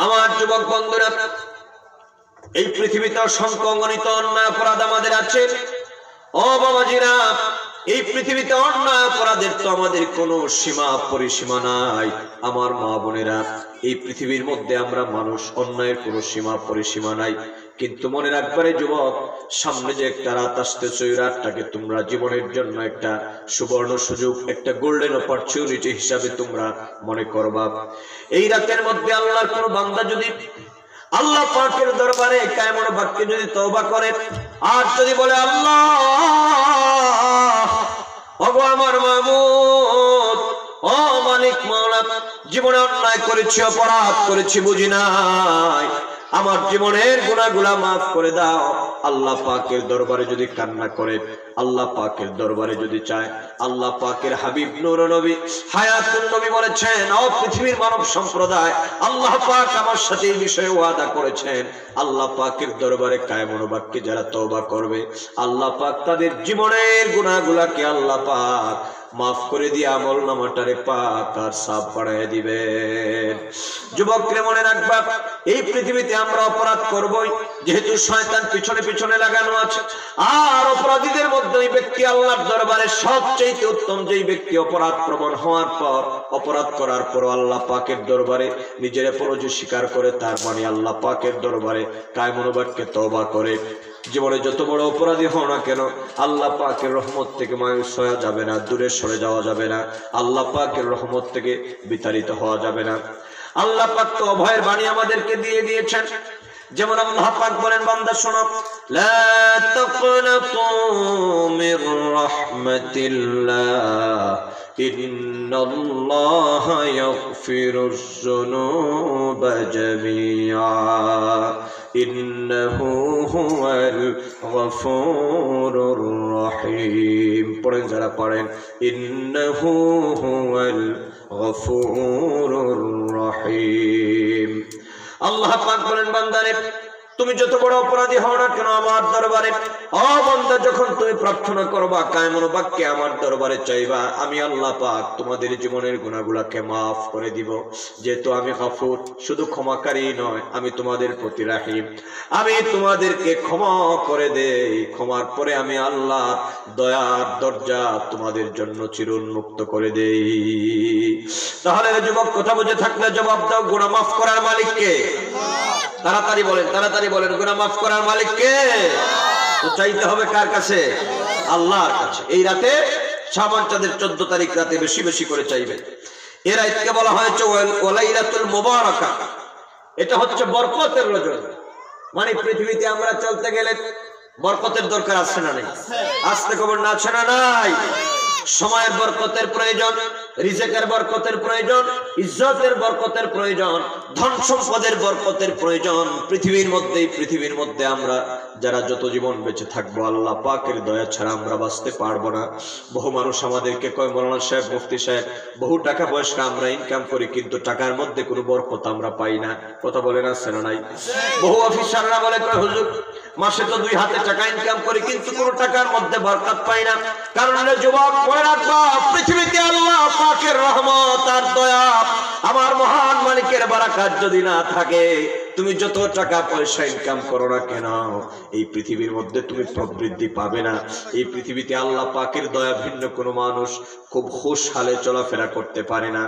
S2: আমার যুবক বন্ধুরা, এই পৃথিবীতে অসংখ্য অগণিত অন্যায় অপরাধ আমাদের আছে। ও বাবাজিরা, এই পৃথিবীতে অন্যায় অপরাধের তো আমাদের কোনো সীমা পরিসীমা নাই। আমার মা বোনেরা, এই পৃথিবীর মধ্যে আমরা মানুষ, অন্যায়ের কোনো সীমা পরিসীমা নাই। কিন্তু মনে রাখবারে যুবক, সামনে যে একটা রাত আসতেছে, ওই রাতটাকে তোমরা জীবনের জন্য একটা সুবর্ণ সুযোগ, একটা গোল্ডেন অপরচুনিটি হিসাবে তোমরা মনে করবা। এই রাতের মধ্যে আল্লাহর কোনো বান্দা যদি আল্লাহ পাকের দরবারে কায়মন বাক্যে যদি তওবা করে আর যদি বলে, আল্লাহ ওগো আমার মাবুদ, ও মালিক মাওলা, জীবনে অন্যায় করেছি, অপরাধ করেছি, বুঝি নাই, আমার জীবনের গুনাহগুলো মাফ করে দাও। আল্লাহ পাকের দরবারে যদি কান্না করে, আল্লাহ পাকের দরবারে যদি চায়, আল্লাহ পাকের হাবিব নূর নবী হায়াতুন নবী বলেছেন, ও পৃথিবীর মানব সম্প্রদায়, আল্লাহ পাক আমার সাথে এই বিষয়ে ওয়াদা করেছেন, আল্লাহ পাকের দরবারে কায়েমুন বাক্যে যারা তওবা করবে, আল্লাহ পাক তাদের জীবনের গুনাহগুলোকে আল্লাহ পাক মাফ করে দিয়ে আমল নামাটারে পাক আর সাফ বানায় দিবেন। যুবকরে মনে রাখবা, এই পৃথিবীতে আমরা অপরাধ করবই, যেহেতু শয়তান পিছনে পিছনে লাগানো আছে। আর অপরাধীদের মধ্যে ওই ব্যক্তি আল্লাহর দরবারে সবচেয়ে উত্তম, যেই ব্যক্তি অপরাধ প্রবণ হওয়ার পর, অপরাধ করার পর আল্লাহ পাকের দরবারে নিজের পরাজয় স্বীকার করে, তার মানে আল্লাহ পাকের দরবারে কায়েমুন বাক্যে তওবা করে। জীবনে যত বড় অপরাধী হও না কেন, আল্লাহ পাকের রহমত থেকে মায়ুস হওয়া যাবে না, দূরে সরে যাওয়া যাবে না, আল্লাহ পাকের রহমত থেকে বিতাড়িত হওয়া যাবে না। আল্লাহ পাক তো অভয়ের বাণী আমাদেরকে দিয়ে দিয়েছেন। যেমন আল্লাহ পাক বলেন, বান্দা শোনো, লা তাকনাতু মির রাহমাতিল্লাহ ইন্নাল্লাহা ইয়াগফিরুজ যুনুবা জামিআ ইন্নাহু হুয়াল গফুরুর রহিম। পড়েন যারা পড়েন, ইন্নাহু হুয়াল গফুরুর রহিম। আল্লাহ পাক বলেন, বান্দারে তুমি যত বড় অপরাধী হও না কেন আমার দরবারে, ও বান্দা, যখন তুমি প্রার্থনা করবা, কায়েমুন বাক্যে আমার দরবারে চাইবা, আমি আল্লাহ পাক তোমাদের জীবনের গুনাহগুলোকে মাফ করে দিব। যেহেতু আমি গফুর, শুধু ক্ষমাকারী নয়, আমি তোমাদের প্রতি রহিম, আমি তোমাদেরকে ক্ষমা করে দেই। ক্ষমার পরে আমি আল্লাহ দয়ার দরজা তোমাদের জন্য চির উন্মুক্ত করে দেই। তাহলে যুবক, কথা বুঝে থাকলে জবাব দাও, গুনাহ মাফ করার মালিক কে? তাড়াতাড়ি বলেন, তাড়াতাড়ি বলেন, গুনাহ মাফ করার মালিক কে? তো চাইতে হবে কার কাছে? আল্লাহর কাছে। এই রাতে, শাবান চাঁদের 14 তারিখ রাতে বেশি বেশি করে চাইবেন। এর রাতকে বলা হয়েছে ওয়ালাইলাতুল মুবারাকা। এটা হচ্ছে বরকতের রজনী। মানে পৃথিবীতে আমরা চলতে গেলে বরকতের দরকার আছে না নাই? আসতে খবর না আছে না নাই? সময়ের বরকতের প্রয়োজন, রিজেকের বরকতের প্রয়োজন, ইজ্জতের বরকতের প্রয়োজন, ধন সম্পদের বরকতের প্রয়োজন। পৃথিবীর মধ্যে আমরা যারা যত জীবন বেঁচে থাকবো, আল্লাহ পাকের দয়া ছাড়া আমরা বাঁচতে পারবো না। বহু মানুষ আমাদেরকে কয়, মৌলানা সাহেব, মুফতি সাহেব, বহু টাকা পয়সা আমরা ইনকাম করি, কিন্তু টাকার মধ্যে কোনো বরকত আমরা পাই না। কথা বলেন আছে না নাই? বহু অফিসাররা বলে, কয় হুজুর, মাসে তো 2 হাতে টাকা ইনকাম করি, কিন্তু কোনো টাকার মধ্যে বরকত পাই না। কারণ যুবক, মনে রাখবা, পৃথিবীতে আল্লাহ পাকের রহমত আর দয়া, আমার মহান মালিকের বারাকাত যদি না থাকে, তুমি যত টাকা পয়সা ইনকাম করো না কেন, এই পৃথিবীর মধ্যে তুমি প্রবৃদ্ধি পাবে না। এই পৃথিবীতে আল্লাহ পাকের দয়া ভিন্ন কোনো মানুষ খুব খুশহালে চলাফেরা করতে পারে না।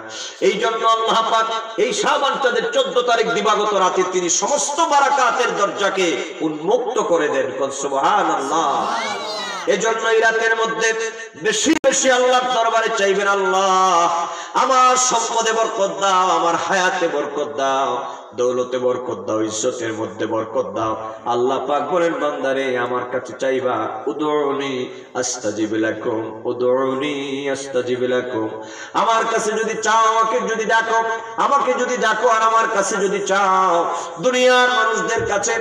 S2: এই জন্য আল্লাহ পাক এই শাবান চাঁদের 14 তারিখ দিবাগত রাতে তিনি সমস্ত বারাকাতের দরজাকে উন্মুক্ত করে দেন। সুবহানাল্লাহ। এজন্য এই রাতের মধ্যে বেশি বেশি আল্লাহর দরবারে চাইবেন, আল্লাহ আমার সম্পদে বরকত দাও, আমার হায়াতে বরকত দাও, দৌলতে বরকত দাও, ইজ্জতের মধ্যে বরকত দাও। আল্লাহ পাক বলেন, বান্দারে আমার কাছে চাইবা, উদউনি আস্তাজিব লাকুম, উদউনি আস্তাজিব লাকুম। আমার কাছে যদি চাও, আমাকে যদি ডাকো, আমাকে যদি ডাকো আর আমার কাছে যদি চাও, দুনিয়ার মানুষদের কাছে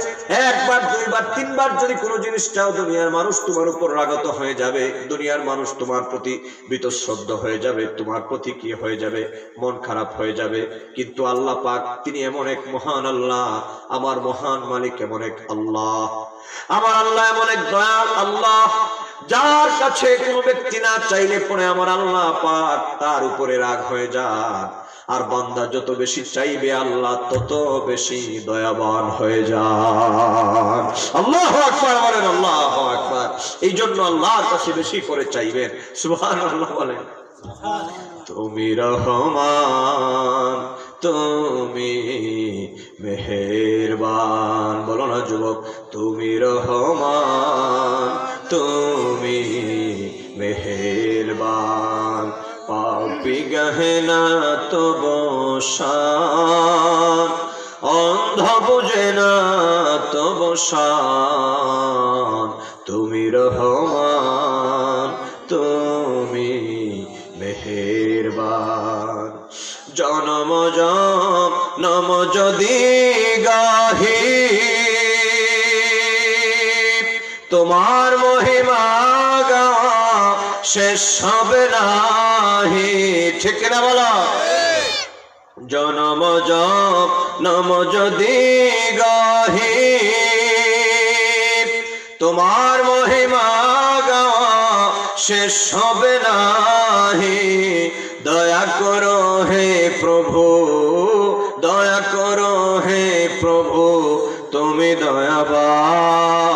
S2: 1 বার 2 বার 3 বার যদি কোনো জিনিস চাও, দুনিয়ার মানুষ তোমার উপর রাগত হয়ে যাবে, দুনিয়ার মানুষ তোমার প্রতি বীতশ্রদ্ধ হয়ে যাবে, তোমার প্রতি কি হয়ে যাবে, মন খারাপ হয়ে যাবে। কিন্তু আল্লাহ পাক তিনি এমন এক মহান আল্লাহ, আমার মহান মালিক এমন এক আল্লাহ, আমার আল্লাহ এমন এক দয়াল আল্লাহ, যার কাছে কোনো ব্যক্তি না চাইলে পরে আমার আল্লাহ পাক তার উপরে রাগ হয়ে যায়। আর বান্দা যত বেশি চাইবে, আল্লাহ তত বেশি দয়াবান হয়ে যায়। আল্লাহু আকবার বলেন, আল্লাহু আকবার। এই জন্য আল্লাহর কাছে বেশি করে চাইবেন। সুবহানাল্লাহ বলেন। তুমি রহমান, তুমি মেহেরবান। বলো না যুবক, তুমি রহমান, তুমি মেহেরবান। পাপী গহনা তো বসান, অন্ধ বুঝে না তো বসান। তুমি রহমান, তুমি মেহেরবান। জনম জনম যদি গাহি তোমার মহিমা গা শেষ হবে নাহি, ঠিক না বলো? জনম জনম যদি গাহি তোমার মহিমা গাওয়া শেষ হবে নাহি। দয়া করো হে প্রভু, দয়া করো হে প্রভু, তুমি দয়াবান,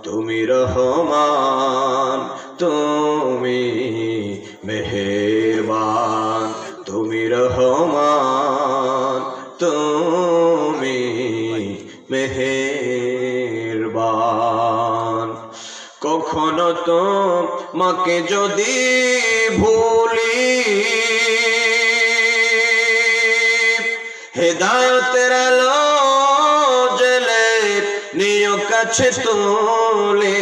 S2: তুমি রহমান, তুমি মেহেরবান, তুমি রহমান, তুমি মেহেরবান। কখনো তোমাকে যদি ভুলি হেদায়েতের আলো জ্বেলে নিও কাছে তুলে।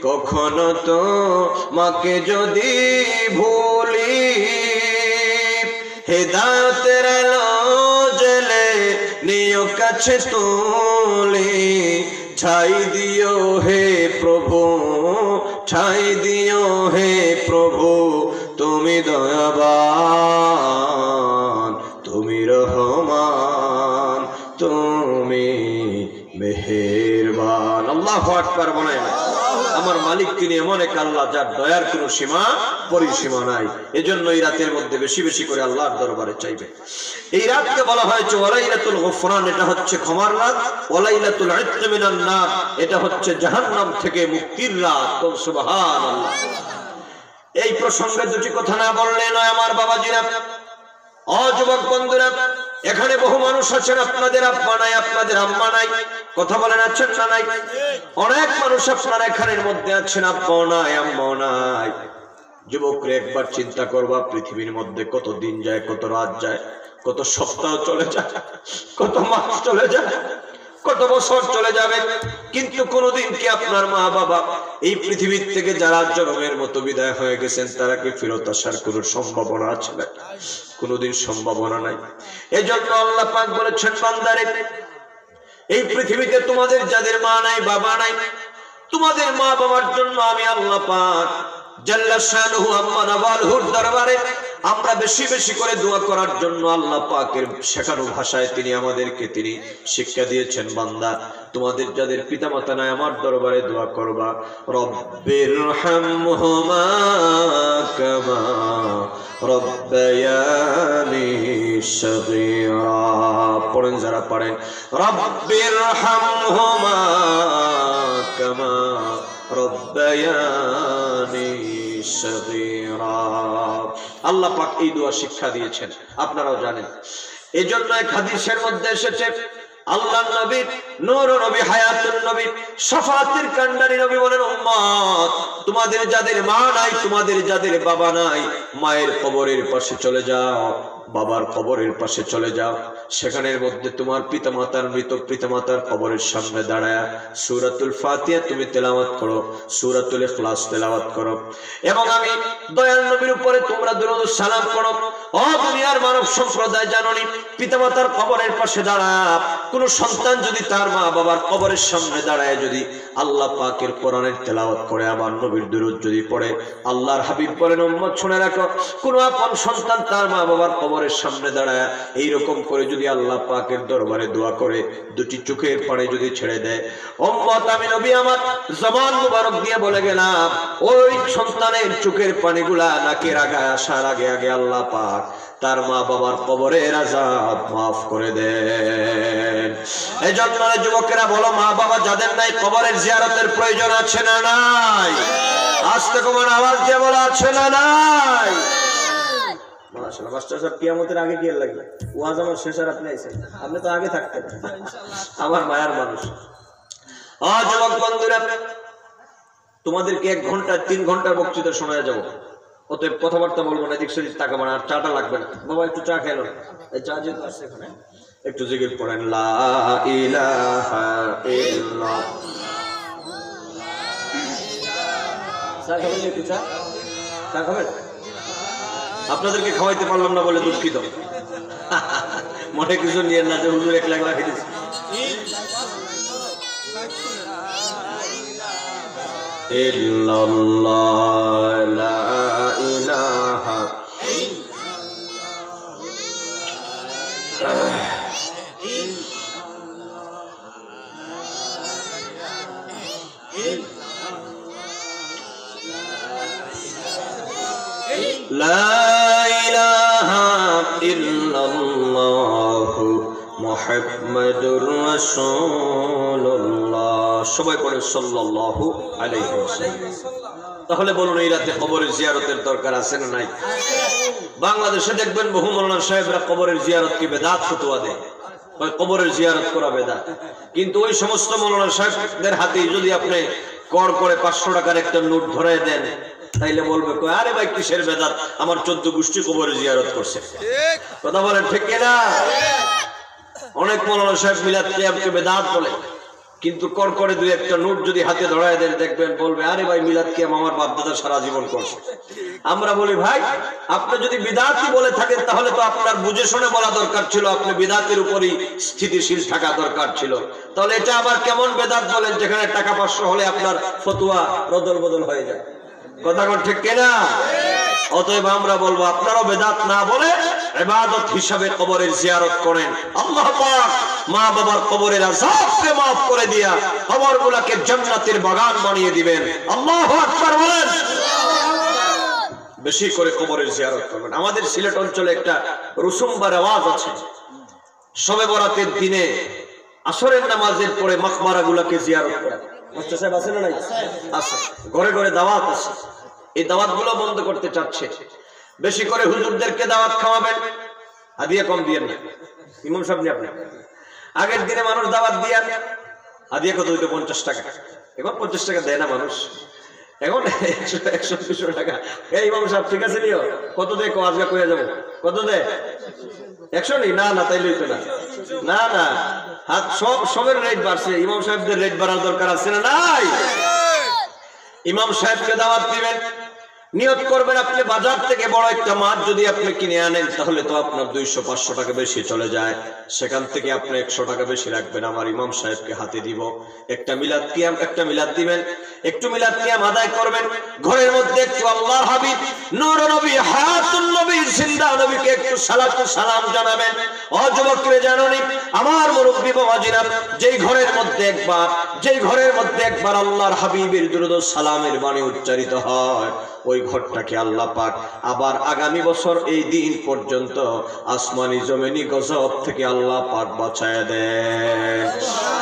S2: কখনো তোমাকে যদি ভুলি হেদায়েতের আলো জ্বেলে নিও কাছে তুলে। ছাই দিও হে প্রভু, ছাই দিও হে প্রভু, তুমি দয়াবান, তুমি রহমান, তুমি মেহেরবান। আল্লাহু আকবার বলেন। আমার মালিক তিনি এমন এক আল্লাহ যার দয়ার কোনো সীমা পরিসীমা নাই। এজন্য এই রাতের মধ্যে বেশি বেশি করে আল্লাহর দরবারে চাইবে। এই রাতকে বলা হয়েছে ওয়ালাইলাতুল গফরান, এটা হচ্ছে ক্ষমার রাত। ওয়ালাইলাতুল ইতক মিনান নার, এটা হচ্ছে জাহান্নাম থেকে মুক্তির রাত। সুবহানাল্লাহ। এই প্রসঙ্গে দুটি কথা না বললে নয় আমার বাবাজিরা, যুবক বন্ধুরা। এখানে বহু মানুষ আছেন, আপনাদের আব্বা নাই, আপনাদের আম্মা নাই, কথা বলেন আছেন না নাই? অনেক মানুষ আপনারা এখানের মধ্যে আছেন, আব্বা নাই, আম্মা নাই। যুবকরা একবার চিন্তা করবা, পৃথিবীর মধ্যে কত দিন যায়, কত রাত যায়, কত সপ্তাহ চলে যায়, কত মাস চলে যায়, কত বছর চলে যাবে, কিন্তু কোনদিন কি আপনার মা বাবা এই পৃথিবীর থেকে যারা জন্মের মতো বিদায় হয়ে গেছেন তারা কি ফেরত আসার কোন সম্ভাবনা আছে না? কোনদিন সম্ভাবনা নাই। এজন্য আল্লাহ পাক বলেছেন, বান্দারে এই পৃথিবীতে তোমাদের যাদের মা নাই, বাবা নাই, তোমাদের মা বাবার জন্য আমি আল্লাহ পাক জাল্লা শানুহু আম্মা নাওয়ালহুর দরবারে আমরা বেশি বেশি করে দোয়া করার জন্য আল্লাহ পাকের শেখানো ভাষায় তিনি আমাদেরকে তিনি শিক্ষা দিয়েছেন, বান্দা তোমাদের যাদের পিতামাতা নাই আমার দরবারে দোয়া করবা, রব্বিরহামহুমা কামা রব্বায়ানি সগীরা। পড়েন যারা পারেন, রব্বিরহামহুমা কামা রব্বায়ানি সগীরা। আল্লাহ পাক এই দোয়া শিক্ষা দিয়েছেন, আপনারাও জানেন। এই জন্য এক হাদিসের মধ্যে এসেছে, আল্লাহর নবী, নূর নবী, হায়াতুন নবী, শাফাআতের কান্ডারি নবী বলেন, উম্মত তোমাদের যাদের মা নাই, তোমাদের যাদের বাবা নাই, মায়ের কবরের পাশে চলে যাও, বাবার কবরের পাশে চলে যাও, সেখানের মধ্যে তোমার পিতামাতার মৃত পিতামাতার কবরের সামনে দাঁড়ায়া সূরাতুল ফাতিহা তুমি তেলাওয়াত করো, সূরাতুল ইখলাস তেলাওয়াত করো, এবং আমি দয়াল নবীর উপরে তোমরা দুরূদ ও সালাম করো। ও দুনিয়ার মানব সম্প্রদায়, জানোনি পিতামাতার কবরের পাশে দাঁড়া কোন সন্তান যদি তার মা বাবার কবরের সামনে দাঁড়ায় যদি আল্লাহ পাকের কোরআনের তেলাওয়াত করে, আমার নবীর দুরূদ যদি পড়ে, আল্লাহর হাবিব বলেন, উম্মত শুনে রাখো, কোন আপন সন্তান তার মা বাবার কবরের সামনে দাঁড়ায় এইরকম করে যদি আল্লাহ পাকের দরবারে দোয়া করে, দুটি চোখের পানি যদি ছেড়ে দেয়, উম্মত আমি নবী আমার জবান মুবারক দিয়ে বলে গেলাম, ওই সন্তানের চোখের পানিগুলা নাকের আগায় আসার আগে আগে আল্লাহ পাক তার মা বাবার কবরের আযাব মাফ করে দেন। এজন্য যুবকেরা বলো, মা বাবা যাদের নাই কবরের জিয়ারতের প্রয়োজন আছে না নাই? আস্তে কমান আওয়াজ দিয়ে বলা আছে না নাই? মাশাআল্লাহ। মাস্টার সাহেব কিয়ামতের আগে কি লাগবে? ওয়াজ আমার শেষ আর আপনি আইছেন, আপনি তো আগে থাকতেন, আমার মায়ার মানুষ। যুবক বন্ধুরা, তোমাদেরকে 1 ঘন্টা 3 ঘন্টার বক্তৃতা শোনা যাবো, অতএব কথাবার্তা বলবো না, দেখছি টাকা বানা, আর চাটা লাগবে না। বাবা একটু চা খেলো, এই চা যেহেতু আসছে এখানে, একটু জিকির পড়েন, লা ইলাহা ইল্লাল্লাহ। চা খাবেন? একটু চা খাবেন? আপনাদেরকে খাওয়াইতে পারলাম না বলে দুঃখিত, মনে কিছু নিয়ে না, যে হুজুর 1 লাখ রাখি দিচ্ছি। ইল্লাল্লাহ লা ইলাহা লা ইলাহা ইল্লাল্লাহ মুহাম্মাদুর রাসূলুল্লাহ। সবাই পড়ে সাল্লাল্লাহু আলাইহি ওয়াসাল্লাম। তাহলে বলুন এই রাতে কবরের জিয়ারতের দরকার আছে না নাই? বাংলাদেশে দেখবেন বহু মাওলানা সাহেবরা কবরের জিয়ারত কি বেদাত ফতোয়া দেয়, কবরের জিয়ারত করা বেদাত। কিন্তু ওই সমস্ত মাওলানা সাহেবদের হাতে যদি আপনি কর করে 500 টাকার একটা নোট ধরায় দেন, তাইলে বলবে আরে ভাই কিসের বেদাত, আমার 14 গোষ্ঠী কবরের জিয়ারত করছে। কথা বলেন ঠিক কিনা? অনেক মাওলানা সাহেব মিলাদ কিয়ামকে বেদাত বলে, কিন্তু কর করে 2-1টা নোট যদি হাতে ধরায় দেন, দেখবেন বলবে আরে ভাই মিলাদ কিয়াম আমার বাপ দাদা সারা জীবন করছে। আমরা বলি ভাই আপনি যদি বিদআতই বলে থাকেন তাহলে তো আপনার বুঝে শুনে বলা দরকার ছিল, আপনি বিদআতের উপরই স্থিতিশীল থাকা দরকার ছিল। তাহলে এটা আবার কেমন বেদাত বলেন যেখানে টাকা 500 হলে আপনার ফতোয়া রদল বদল হয়ে যায়? কথা কোন ঠিক কিনা? অতএব আমরা বলবো আপনারাও বেদাত না বলে ইবাদত হিসাবে কবরের জিয়ারত করেন। আল্লাহ পাক মা বাবার কবরের আযাবকে maaf করে দিয়া কবরগুলোকে জান্নাতের বাগান বানিয়ে দিবেন। আল্লাহু আকবার বলেন। বেশি করে কবরের জিয়ারত করবেন। আমাদের সিলেট অঞ্চলে একটা রসুম বা রেওয়াজ আছে, শবে বরাতের দিনে আসরের নামাজের পরে মাকবারাগুলোকে জিয়ারত করা। মাস্টার সাহেব আছেন না নাই? আছে। ঘরে ঘরে দাওয়াত আছে। এই দাওয়াতগুলো বন্ধ করতে চাচ্ছে। বেশি করে হুজুরদেরকে দাওয়াত খাওয়াবেন, হাদিয়া কম দিয়েন না। ইমাম সাহেব নি আপনি আগের দিনে মানুষ দাওয়াত দিয়ে হাদিয়া কত দিত? 50 টাকা। এখন 50 টাকা দেয় না মানুষ, এখন 100-200 টাকা। এই ইমাম সাহেব ঠিক আছে নিও, কত দেয় আজকে কইয়া যাবো, কত দেয়? 100 নেই না, না তাইলে হইতো না। না না, হাত সবের রেট বাড়ছে, ইমাম সাহেবদের রেট বাড়ার দরকার আছে না নাই? ইমাম সাহেবকে দাওয়াত দিবেন, নিয়ত করবেন আপনি বাজার থেকে বড় একটা মাছ যদি আপনি কিনে আনেন তাহলে তো আপনার 200-500 টাকা বেশি চলে যায়। সেখান থেকে আপনি 100 টাকা বেশি রাখবেন, আমার ইমাম সাহেবকে হাতে দিব। একটা মিলাদ দিবেন, একটু মিলাদ কিয়াম আদায় করবেন। ঘরের মধ্যে একটু আল্লাহর হাবিব নূর নবী হায়াতুন নবী জিন্দা নবীকে একটু সালাম জানাবেন। ও যুবকরা জানুনি, আমার মুরব্বি বাবাজিরা, যেই ঘরের মধ্যে একবার আল্লাহর হাবিবের দুরূদ ও সালামের বাণী উচ্চারিত হয়, ওই ঘরটাকে আল্লাহ পাক আবার আগামী বছর এই দিন পর্যন্ত আসমানি জমিনি গজব থেকে আল্লাহ পাক বাঁচায় দেন।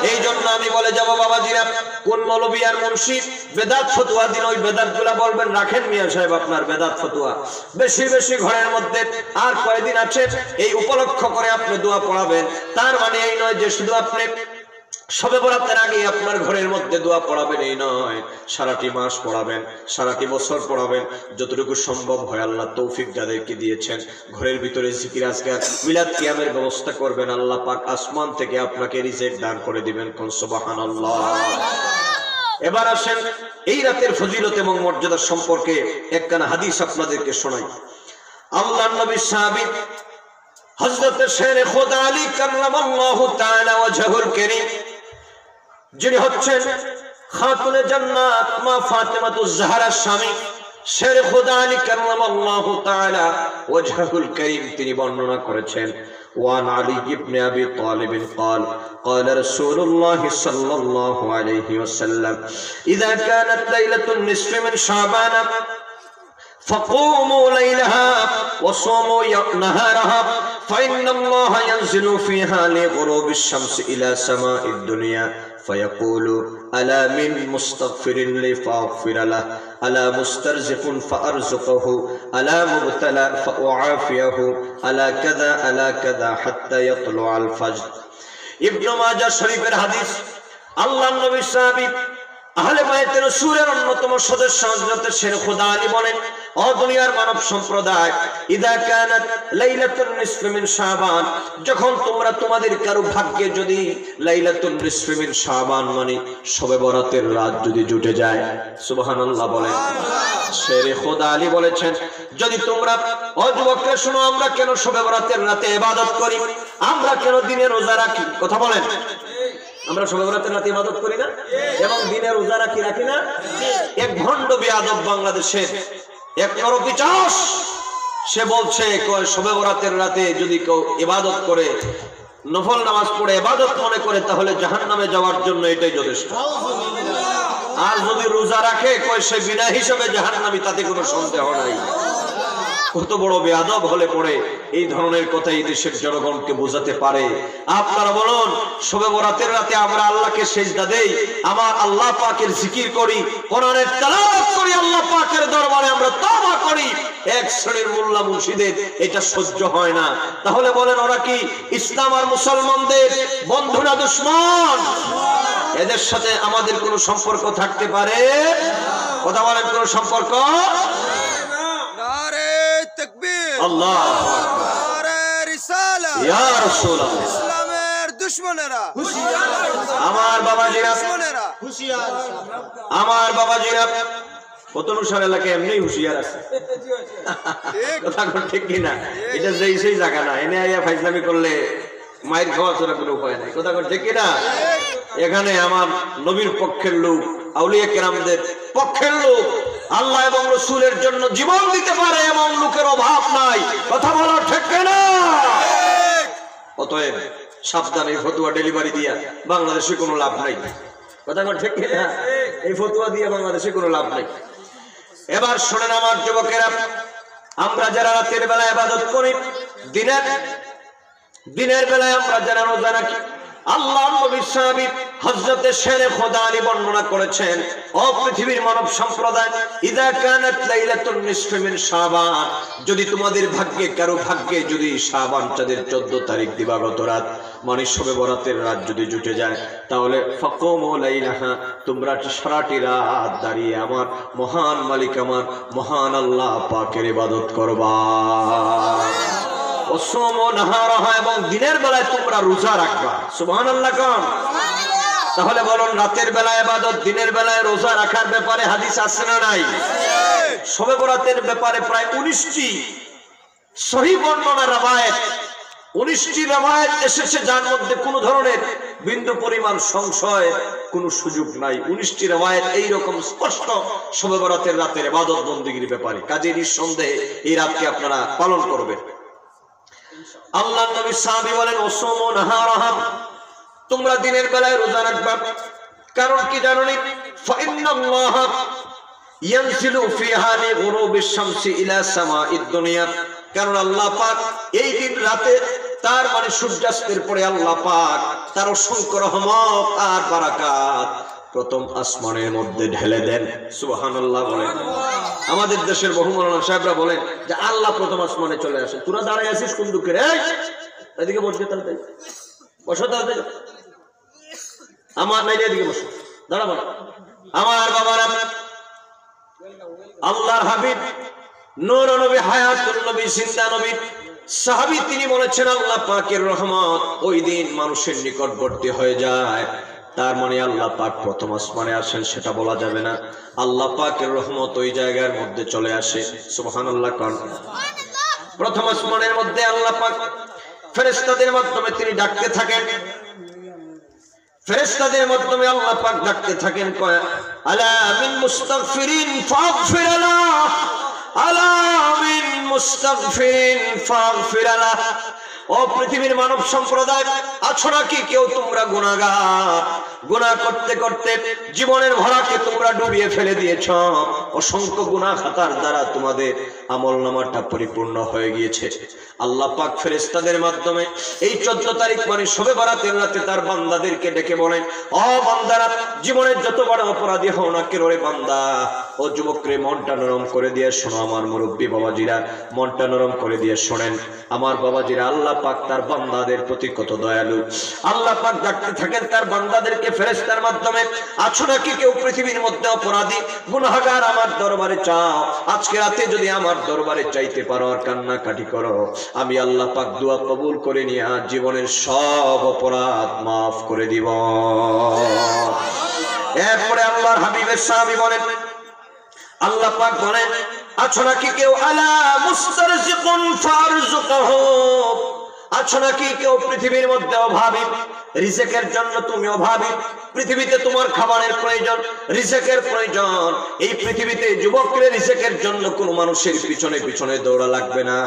S2: এই জন্য আমি বলে যাব বাবাজিরা, কোন মৌলবী আর মুন্সি বেদাত ফতোয়া দিন, ওই বেদাতগুলা বলবেন রাখেন মিয়া সাহেব আপনার বেদাত ফতোয়া। বেশি বেশি ঘরের মধ্যে আর কয়দিন আছে এই উপলক্ষ করে আপনি দোয়া পড়াবেন। তার মানে এই নয় যে শুধু আপনি শবে বরাতের আগে আপনার ঘরের মধ্যে দোয়া পড়াবেন, এই নয়, সারাটি মাস পড়াবেন, সারাটি বছর পড়াবেন, যতটুকু সম্ভব হয়। আল্লাহ তৌফিক যাদেরকে দিয়েছেন ঘরের ভিতরে জিকির আজকার মিলাদ কিয়ামের ব্যবস্থা করবেন, আল্লাহ পাক আসমান থেকে আপনাকে রিজিক দান করে দিবেন। কোন সুবহানাল্লাহ। এবার আসেন এই রাতের ফজিলত এবং মর্যাদা সম্পর্কে একখানা হাদিস আপনাদেরকে শোনাই। আল্লাহর নবী সাহাবী হযরত শের খোদা আলী কাররামাল্লাহু তাআলা ওয়াজহুল কারীম, যিনি হচ্ছেন খাতুনে জান্নাত মা ফাতেমাতুজ জাহরার স্বামী, শের খোদা আলী কাররামাল্লাহু তাআলা ওয়াজহুল কারীম, তিনি বর্ণনা করেছেন وعن علي بن أبي طالب قال قال رسول الله صلى الله عليه وسلم إذا كانت ليلة النصف من شعبان فقوموا ليلها وصوموا نهارها فإن الله ينزل فيها لغروب الشمس إلى سماء الدنيا فيقول ألا من مستغفر لي فأغفر له ألا مسترزق فأرزقه ألا مبتلى فأعافيه ألا كذا حتى يطلع الفجر। ইবনে মাজাহ শরীফের হাদিস। আল্লাহর নবী সাহাবী আহলে বায়তে রাসূলের অন্যতম সদস্য হযরত শের খোদা আলী বলেন, ও দুনিয়ার মানব সম্প্রদায়, ইদা কানাত লাইলাতুন নিসফি মিন শাবান, যখন তোমরা তোমাদের কারো ভাগ্যে যদি লাইলাতুন নিসফি মিন শাবান মানে শবে বরাতের রাত যদি জুটে যায়, সুবহানাল্লাহ বলেন। শের খোদা আলী বলেছেন, যদি তোমরা, ও যুবকরা শুনো, আমরা কেন শবে বরাতের রাতে ইবাদত করি, আমরা কেন দিনে রোজা রাখি? কথা বলেন। আমরা শবে বরাতের রাতে ইবাদত করি না এবং দিনে রোজা রাখি না? এক ভণ্ড বেয়াদব বাংলাদেশের এক নরপিচাস, সে বলছে শবে বরাতের রাতে যদি কেউ ইবাদত করে, নফল নামাজ পড়ে ইবাদত মনে করে, তাহলে জাহান্নামে যাওয়ার জন্য এটাই যথেষ্ট। আর যদি রোজা রাখে সে বিনা হিসাবে জাহান্নামী, তাতে কোনো সন্দেহ নাই। কত বড় বেয়াদব হলে পড়ে এই ধরনের কথা এই দেশের জনগণকে বোঝাতে পারে? আপনারা বলুন, শবে বরাতের রাতে আমরা আল্লাহকে সিজদা দেই, আমার আল্লাহ পাকের জিকির করি, কোরআনের তেলাওয়াত করি, আল্লাহ পাকের দরবারে আমরা তওবা করি, এক শ্রেণীর মোল্লা মুর্শিদের এটা সহ্য হয় না। তাহলে বলেন ওরা কি ইসলাম আর মুসলমানদের বন্ধু না দুশমন? এদের সাথে আমাদের কোনো সম্পর্ক থাকতে পারে? কথা বলেন, কোনো সম্পর্ক? আল্লাহু আকবার, রিসালাত, ইয়া রাসূলুল্লাহ, ইসলামের দুশমনেরা হুঁশিয়ার, আমার বাবাজিরা দুশমনেরা হুঁশিয়ার, আমার বাবাজিরা কতনুসার এলাকায় এমনি হুঁশিয়ার আছে। কথা ঠিক কি না? এটা যেই সেই জায়গা না, এনে আইয়া ফাইজলামি করলে মায়ের খাওয়া ছাড়া কোনো উপায় নাই। কথা ঠিক কি না? এখানে আমার নবীর পক্ষের লোক, আউলিয়া কেরামদের পক্ষের লোক, আল্লাহ এবং রাসূলের জন্য জীবন দিতে পারে এমন লোকের অভাব নাই। কথা বলা ঠিক না? অতএব সাবধানে, ফতুয়া ডেলিভারি দিয়া বাংলাদেশে কোনো লাভ নাই। কথা ঠিক না? এই ফতুয়া দিয়ে বাংলাদেশে কোনো লাভ নাই। এবার শোনেন আমার যুবকেরা, আমরা যারা রাতের বেলা ইবাদত করি, দিনের বেলায় আমরা যারা রোজা রাখি, আল্লাহ নবী সাহাবী হযরতে শেরে খোদা আলী বর্ণনা করেছেন, ও পৃথিবীর মানব সম্প্রদায়, ইযা কানাত লাইলাতুন নিসফি মিন শাবান, যদি তোমাদের ভাগ্যে, কারো ভাগ্যে যদি শাবান চাঁদের 14 তারিখ দিবাগত রাত মানে শবে বরাতের রাত যদি জুটে যায়, তাহলে ফাকুমু লাইলাহা, তোমরা সারাটি রাত দাঁড়িয়ে আমার মহান মালিক, আমার মহান আল্লাহ পাকের ইবাদত করবা। এবং দিনের বেলায় তোমরা রোজা রাখবা। সুবহানাল্লাহ কোন? তাহলে বলুন, রাতের বেলায় ইবাদত, দিনের বেলায় রোজা রাখার ব্যাপারে হাদিস আছে না নাই? শবে বরাতের ব্যাপারে প্রায় 19টি সহিহ বর্ণনা রওয়ায়াত, 19টি রওয়ায়াত এসেছে, যার মধ্যে কোনো ধরনের বিন্দু পরিমাণ সংশয় কোনো সুযোগ নাই। 19টি রওয়ায়াত এইরকম স্পষ্ট শবে বরাতের রাতের ইবাদত বন্দেগীর ব্যাপারে। কাজেই নিঃসন্দেহে এই রাতকে আপনারা পালন করবেন। আল্লাহ নবী সাহাবী বলেন, ওয়াসুমু নাহারাহাম, তোমরা দিনের বেলায় রোজা রাখবা। কারণ কি জানেন? ফাইন্নাল্লাহ ইয়ানজিলু ফিহা লিগুরুবিশ শামসি ইলা সামাঈদ দুনিয়া, কারণ আল্লাহ পাক এই দিন রাতে, তার মানে সূর্যাস্তের পরে আল্লাহ পাক তার অসংখ্য রহমত আর বারাকাত প্রথম আসমানের মধ্যে ঢেলে দেন। সুবহানাল্লাহ বলেন। আমাদের দেশের বহু মাওলানা সাহেবরা বলেন যে আল্লাহ প্রথম আসমানে চলে আসে। তোরা দাঁড়ায় আছিস কোন দুঃখে রে? এদিকে বসবে, তাড়াতাড়ি বসো, তাড়াতাড়ি আমার নাইলে এদিকে বসো, দাঁড়াবো না। আমার বাবারা, আল্লাহর হাবিব নূর নবী, হায়াতুন নবী, জিন্দা নবী সাহাবী, তিনি বলেছেন আল্লাহ পাকের রহমত ওই দিন মানুষের নিকটবর্তী হয়ে যায়। তার মানে আল্লাহ পাক প্রথম আসমানে আসেন সেটা বলা যাবে না, আল্লাহ পাকের রহমত ওই জায়গার মধ্যে চলে আসে। সুবহানাল্লাহ কোন? প্রথম আসমানের মধ্যে আল্লাহ পাক ফেরেশতাদের মাধ্যমে তিনি ডাকতে থাকেন, ফেরেশতাদের মাধ্যমে আল্লাহ পাক ডাকতে থাকেন, কয় আলা মিন মুস্তাগফিরিন ফাগফির লাহ, আলা মিন মুস্তাগফিরিন ফাগফির লাহ। ও পৃথিবীর মানব সম্প্রদায়, আছো নাকি কেউ তোমরা গুনাহগার? গুনাহ করতে করতে জীবনের ভরাকে তোমরা ডুবিয়ে ফেলে দিয়েছ। অসংখ্য গুনাহ খাতার দ্বারা তোমাদের আমলনামাটা পরিপূর্ণ হয়ে গিয়েছে। আল্লাহ পাক ফেরেশতাদের মাধ্যমে এই 14 তারিখ মানে শবে বরাতের রাতে তার বান্দাদেরকে ডেকে বলেন, ও বান্দারা, জীবনের যত বড় অপরাধী হও না কেন রে বান্দা, ও যুবকরে মনটা নরম করে দিয়ে শোনো, আমার মুরব্বী বাবাজিরা মনটা নরম করে দিয়ে শোনেন। আমার বাবাজিরা, আল্লাহ পাক তার বান্দাদের প্রতি কত দয়ালু। আল্লাহ পাক ডাকতে থাকেন তার বান্দাদেরকে ফেরেশতার মাধ্যমে, আছো নাকি কেউ পৃথিবীর মধ্যে অপরাধী গুনাহগার, আমার দরবারে চাও। আজকে রাতে যদি আমার দরবারে চাইতে পারো আর কান্নাকাটি করো, আমি আল্লাহ পাক দোয়া কবুল করে নিয়ে জীবনের সব অপরাধ মাফ করে দিব। এরপরে আল্লাহর হাবিবের সাহাবী বলেন, আল্লাহ পাক বলেন, আছো নাকি কেউ আলা মুস্তারজিকুন ফারজুকহু, আছো নাকি কেউ পৃথিবীর মধ্যে অভাবী? রিজেকের জন্য তুমি অভাবী। পৃথিবীতে তোমার খাবারের প্রয়োজন, রিজেকের প্রয়োজন। এই পৃথিবীতে যুবকদের রিজেকের জন্য কোনো মানুষের পিছনে পিছনে দৌড়া লাগবে না।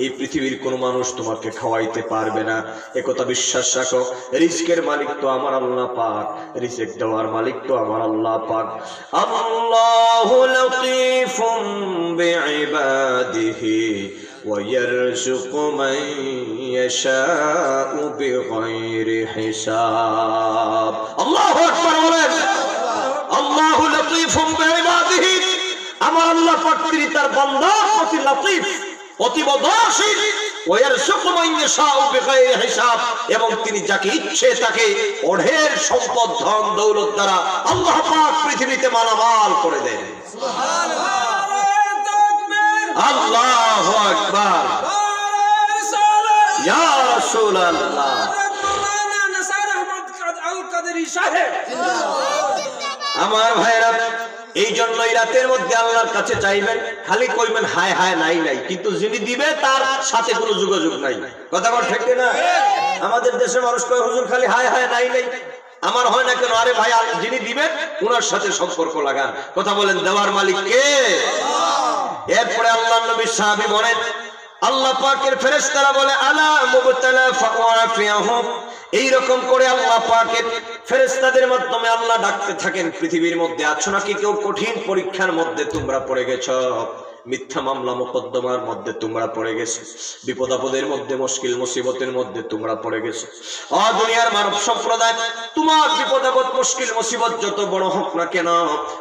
S2: এই পৃথিবীর কোনো মানুষ তোমাকে খাওয়াইতে পারবে না, একথা বিশ্বাস রাখো। রিজকের মালিক তো আমার আল্লাহ পাক, রিজেক দেওয়ার মালিক তো আমার আল্লাহ পাক। আল্লাহু লাতীফুম বিইবাদিহি ويرزق من يشاء بغير حساب الله أكبر বলেন الله لطيف بعباده আমার আল্লাহ পাক তিনি তার বান্দার প্রতি লতিফ প্রতিবদশীল ويرزق من يشاء بغير حساب এবং তিনি যাকে ইচ্ছে তাকে অঢের সম্পদ ধন দৌলত দ্বারা আল্লাহ পাক পৃথিবীতে মালামাল করে দেন সুবহানাল্লাহ আল্লাহু আকবার ইয়া রাসূলুল্লাহ আমার ভাইরা এই জন্যই রাতের মধ্যে আল্লাহর কাছে চাইবেন, খালি কইবেন হায় হায় নাই নাই, কিন্তু যিনি দিবে তার সাথে কোনো যোগাযোগ নাই। কথা বল ঠিক না? আমাদের দেশের মানুষ কয় হুজুর খালি হায় হায় নাই নাই, আমার হয় না কেন? আরে ভাই যিনি দিবেন ওনার সাথে সম্পর্ক লাগান। কথা বলেন দেওয়ার মালিক কে? এরপরে আল্লাহর নবী সাহাবী বলেন আল্লাহ পাকের ফেরেশতারা বলে আলা মুবতালা ফাওয়াফিয়াহুম, এই রকম করে আল্লাহ পাকের ফেরেশতাদের মাধ্যমে আল্লাহ ডাকতে থাকেন পৃথিবীর মধ্যে আছো নাকি কেউ কঠিন পরীক্ষার মধ্যে তোমরা পড়ে গেছো, মিথ্যা মামলা মোকদ্দমার মধ্যে তোমরা পড়ে গেছো, বিপদ আপদের মধ্যে মুশকিল মুসিবতের মধ্যে তোমরা পড়ে গেছো। দুনিয়ার মানব সম্প্রদায় তোমার বিপদ আপদ মুশকিল মুসিবত যত বড় হোক না কেন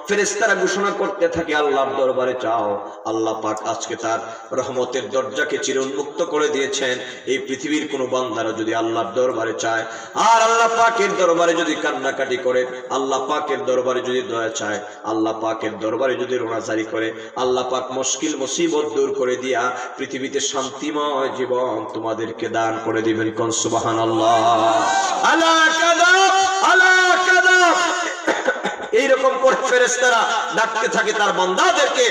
S2: ফেরেশতারা ঘোষণা করতে থাকে আল্লাহর দরবারে চাও। আল্লাহ পাক আজকে তার রহমতের দরজাকে চির উন্মুক্ত করে দিয়েছেন। এই পৃথিবীর কোনো বান্দারা যদি আল্লাহর দরবারে চায় আর আল্লাহ পাকের দরবারে যদি কান্নাকাটি করে, আল্লাহ পাকের দরবারে যদি দয়া চায়, আল্লাহ পাকের দরবারে যদি রোনাজারি করে, আল্লাহ পাক মুশকিল মুসিবত দূর করে দিয়া পৃথিবীতে শান্তিময় জীবন তোমাদেরকে দান করে দিবেন। কোন সুবহানাল্লাহ। আলা কাদা আলা কাদা এইরকম করে ফেরেশতারা ডাকতে থাকে তার বান্দাদেরকে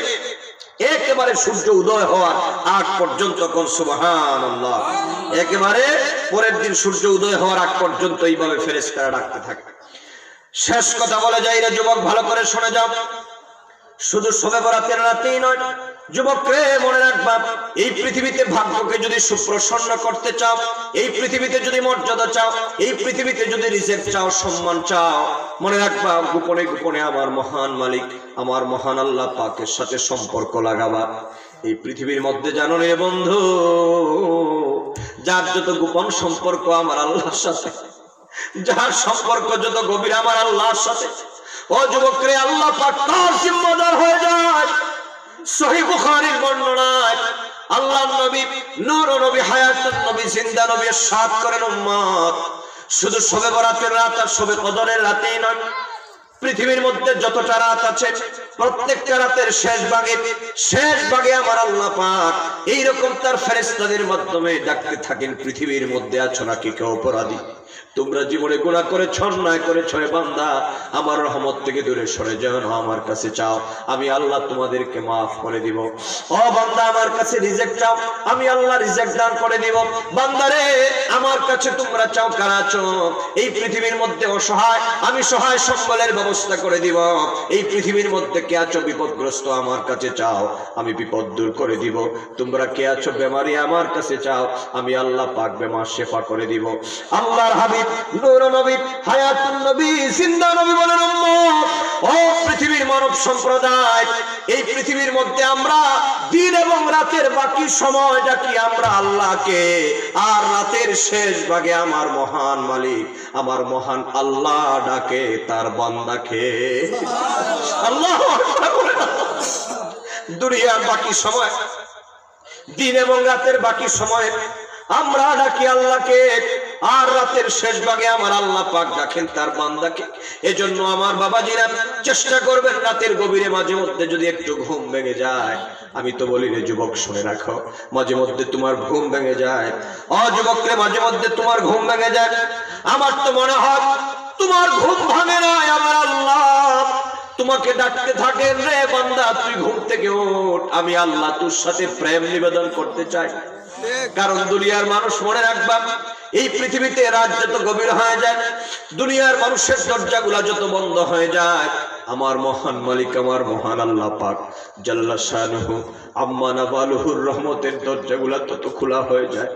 S2: একেবারে সূর্য উদয় হওয়ার আগ পর্যন্ত। কোন সুবহানাল্লাহ। একেবারে পরের দিন সূর্য উদয় হওয়ার আগ পর্যন্ত এইভাবে ফেরেশতারা ডাকতে থাকে। শেষ কথা বলে যাই রে যুবক, ভালো করে শুনে যাও। শুধু শবে বরাতের রাতেই নয় যুবক রে, মনে রাখবা এই পৃথিবীতে ভাগ্যকে যদি সুপ্রসন্ন করতে চাও, এই পৃথিবীতে যদি মর্যাদা চাও, এই পৃথিবীতে যদি রিজেক চাও, সম্মান চাও, মনে রাখবা গোপনে গোপনে আমার মহান মালিক আমার মহান আল্লাহ পাকের সাথে সম্পর্ক লাগাবা। এই পৃথিবীর মধ্যে জানো রে বন্ধু, যার যত গোপন সম্পর্ক আমার আল্লাহর সাথে, যার সম্পর্ক যত গভীর আমার আল্লাহর সাথে, ও যুবকরে আল্লাহ পাক তার জিম্মাদার হয়ে যায়। সহিহ বুখারীর বর্ণনায় আল্লাহর নবী নূর নবী হায়াতুন নবী জিন্দা নবী ইরশাদ করেন উম্মত শুধু শবে বরাতের রাত আর শবে কদরের রাতেই নয়, পৃথিবীর মধ্যে যতটা রাত আছে প্রত্যেকটা রাতের শেষ ভাগে আমার আল্লাহ পাক এইরকম তার ফেরেশতাদের মাধ্যমে ডাকতে থাকেন পৃথিবীর মধ্যে আছো নাকি কেউ অপরাধী? তোমরা জীবনে গুনাহ করেছ, অন্যায় করেছ, বান্দা আমার রহমত থেকে দূরে সরে যাও, আমার কাছে চাও, আমি আল্লাহ তোমাদেরকে মাফ করে দিব। ও বান্দা আমার কাছে রিজেক্ট চাও, আমি আল্লাহ রিজেক্ট দান করে দিব। বান্দারে আমার কাছে তোমরা চাও, কারা আছো এই পৃথিবীর মধ্যে অসহায়, আমি সহায় সম্বলের ব্যবস্থা করে দিব। এই পৃথিবীর মধ্যে কে আছো বিপদগ্রস্ত, আমার কাছে চাও, আমি বিপদ দূর করে দিব। তোমরা কে আছো বেমারি, আমার কাছে চাও, আমি আল্লাহ পাক বেমার শেফা করে দিব। আল্লাহর হাবিব নূর নবী হায়াতুন নবী জিন্দা নবী বলেন উম্মত, ও পৃথিবীর মানব সম্প্রদায়, এই পৃথিবীর মধ্যে আমরা দিন এবং রাতের বাকি সময় ডাকি আমরা আল্লাহকে, আর রাতের শেষ ভাগে আমার মহান মালিক আমার মহান আল্লাহ ডাকে তার বান্দাকে। আল্লাহু আকবার। দুনিয়ার বাকি সময়, দিন এবং রাতের বাকি সময় আমরা ডাকি আল্লাহকে, আর রাতের শেষ ভাগে আমার আল্লাহ পাক ডাকেন তার বান্দাকে। এজন্য আমার বাবাজিরা চেষ্টা করবেন রাতের গভীরে মাঝে মধ্যে যদি একটু ঘুম ভেঙে যায়, আমি তো বলি রে যুবক শুনে রাখো, মাঝে মধ্যে তোমার ঘুম ভেঙে যায়, ও যুবক রে মাঝে মধ্যে তোমার ঘুম ভেঙে যায়, আমার তো মনে হয় তোমার ঘুম ভাঙে না, আমার আল্লাহ তোমাকে ডাকতে থাকেন, রে বান্দা তুই ঘুম থেকে ওঠ, আমি আল্লাহ তোর সাথে প্রেম নিবেদন করতে চাই। কারণ দুনিয়ার মানুষ মনে রাখবা, এই পৃথিবীতে রাত যত গভীর হয়ে যায়, দুনিয়ার মানুষের দরজাগুলা যত বন্ধ হয়ে যায়, আমার মহান মালিক, আমার মহান আল্লাহ পাক জাল্লা শানুহু আম্মা নাবালুহুর রহমতের দরজাগুলা তত খোলা হয়ে যায়।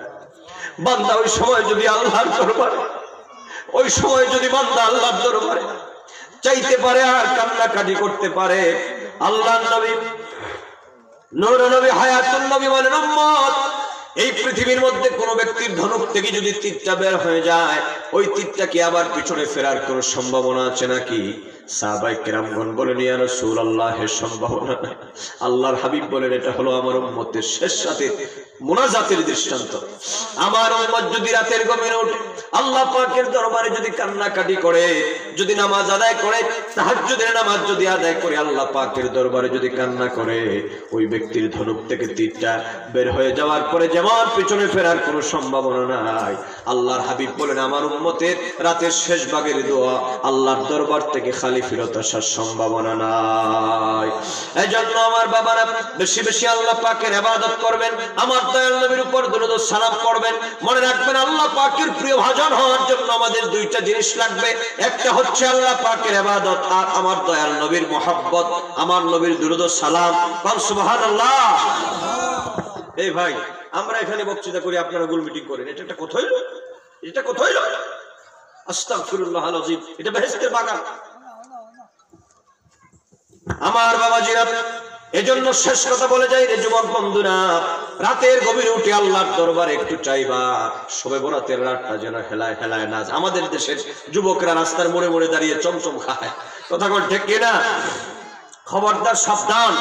S2: বান্দা ওই সময় যদি আল্লাহর দরবারে, ওই সময় যদি বান্দা আল্লাহর দরবারে চাইতে পারে আর কান্নাকাটি করতে পারে, আল্লাহর নবী নূর নবী হায়াতুন নবী বলেন, উম্মত, এই পৃথিবীর মধ্যে কোন ব্যক্তির ধনুক থেকে যদি তীরটা বের হয়ে যায়, ওই তীরটা কি আবার পিছনে ফেরার কোন সম্ভাবনা আছে নাকি? সাহাবায়ে কেরামগণ বলেন, ইয়া রাসূলুল্লাহ, এর সম্ভাবনা নাই। আল্লাহর হাবিব বলেন, এটা হলো আমার উম্মতের শেষ রাতের মুনাজাতের দৃষ্টান্ত। আমার উম্মত যদি রাতের গভীরে ওঠে, আল্লাহ পাকের দরবারে যদি কান্নাকাটি করে, যদি নামাজ আদায় করে, তাহাজ্জুদের নামাজ যদি আদায় করে, আল্লাহ পাকের দরবারে যদি কান্না করে, ওই ব্যক্তির ধনুক থেকে তীরটা বের হয়ে যাওয়ার পরে যেমন পিছনে ফেরার কোনো সম্ভাবনা নাই, আল্লাহর হাবিব বলেন, আমার উম্মতের রাতের শেষ ভাগের দোয়া আল্লাহর দরবার থেকে খালি ফেরত আসার সম্ভাবনা নাই। এজন্য আমার বাবারা বেশি বেশি আল্লাহ পাকের ইবাদত করবেন, আমার দয়াল নবীর উপর দরুদ ও সালাম পড়বেন। মনে রাখবেন, আল্লাহ পাকের প্রিয় ভাজন হওয়ার জন্য আমাদের দুইটা জিনিস লাগবে, একটা হচ্ছে আল্লাহ পাকের ইবাদত, আর আমার দয়াল নবীর মহব্বত, আমার নবীর দরুদ ও সালাম। সুবহানাল্লাহ। এই ভাই, আমরা এখানে বক্তৃতা করি, আপনারা গোল মিটিং করেন, এটা একটা কথা হইল? এটা কথা হইল? আস্তাগফিরুল্লাহল আযীম, এটা বেহেশতের বাগান। আমার বাবাজিরা, এজন্য শেষ কথা বলে যাই রে যুবক বন্ধুরা, রাতের গভীরে উঠে আল্লাহর দরবারে একটু চাইবা, শবে বরাতের রাতটা যেন হেলায় হেলায় না। আমাদের দেশের যুবকরা রাস্তার মোড়ে মোড়ে দাঁড়িয়ে চমচম খায়, কথা কোন ঠিক কিনা? খবরদার, সাবধান,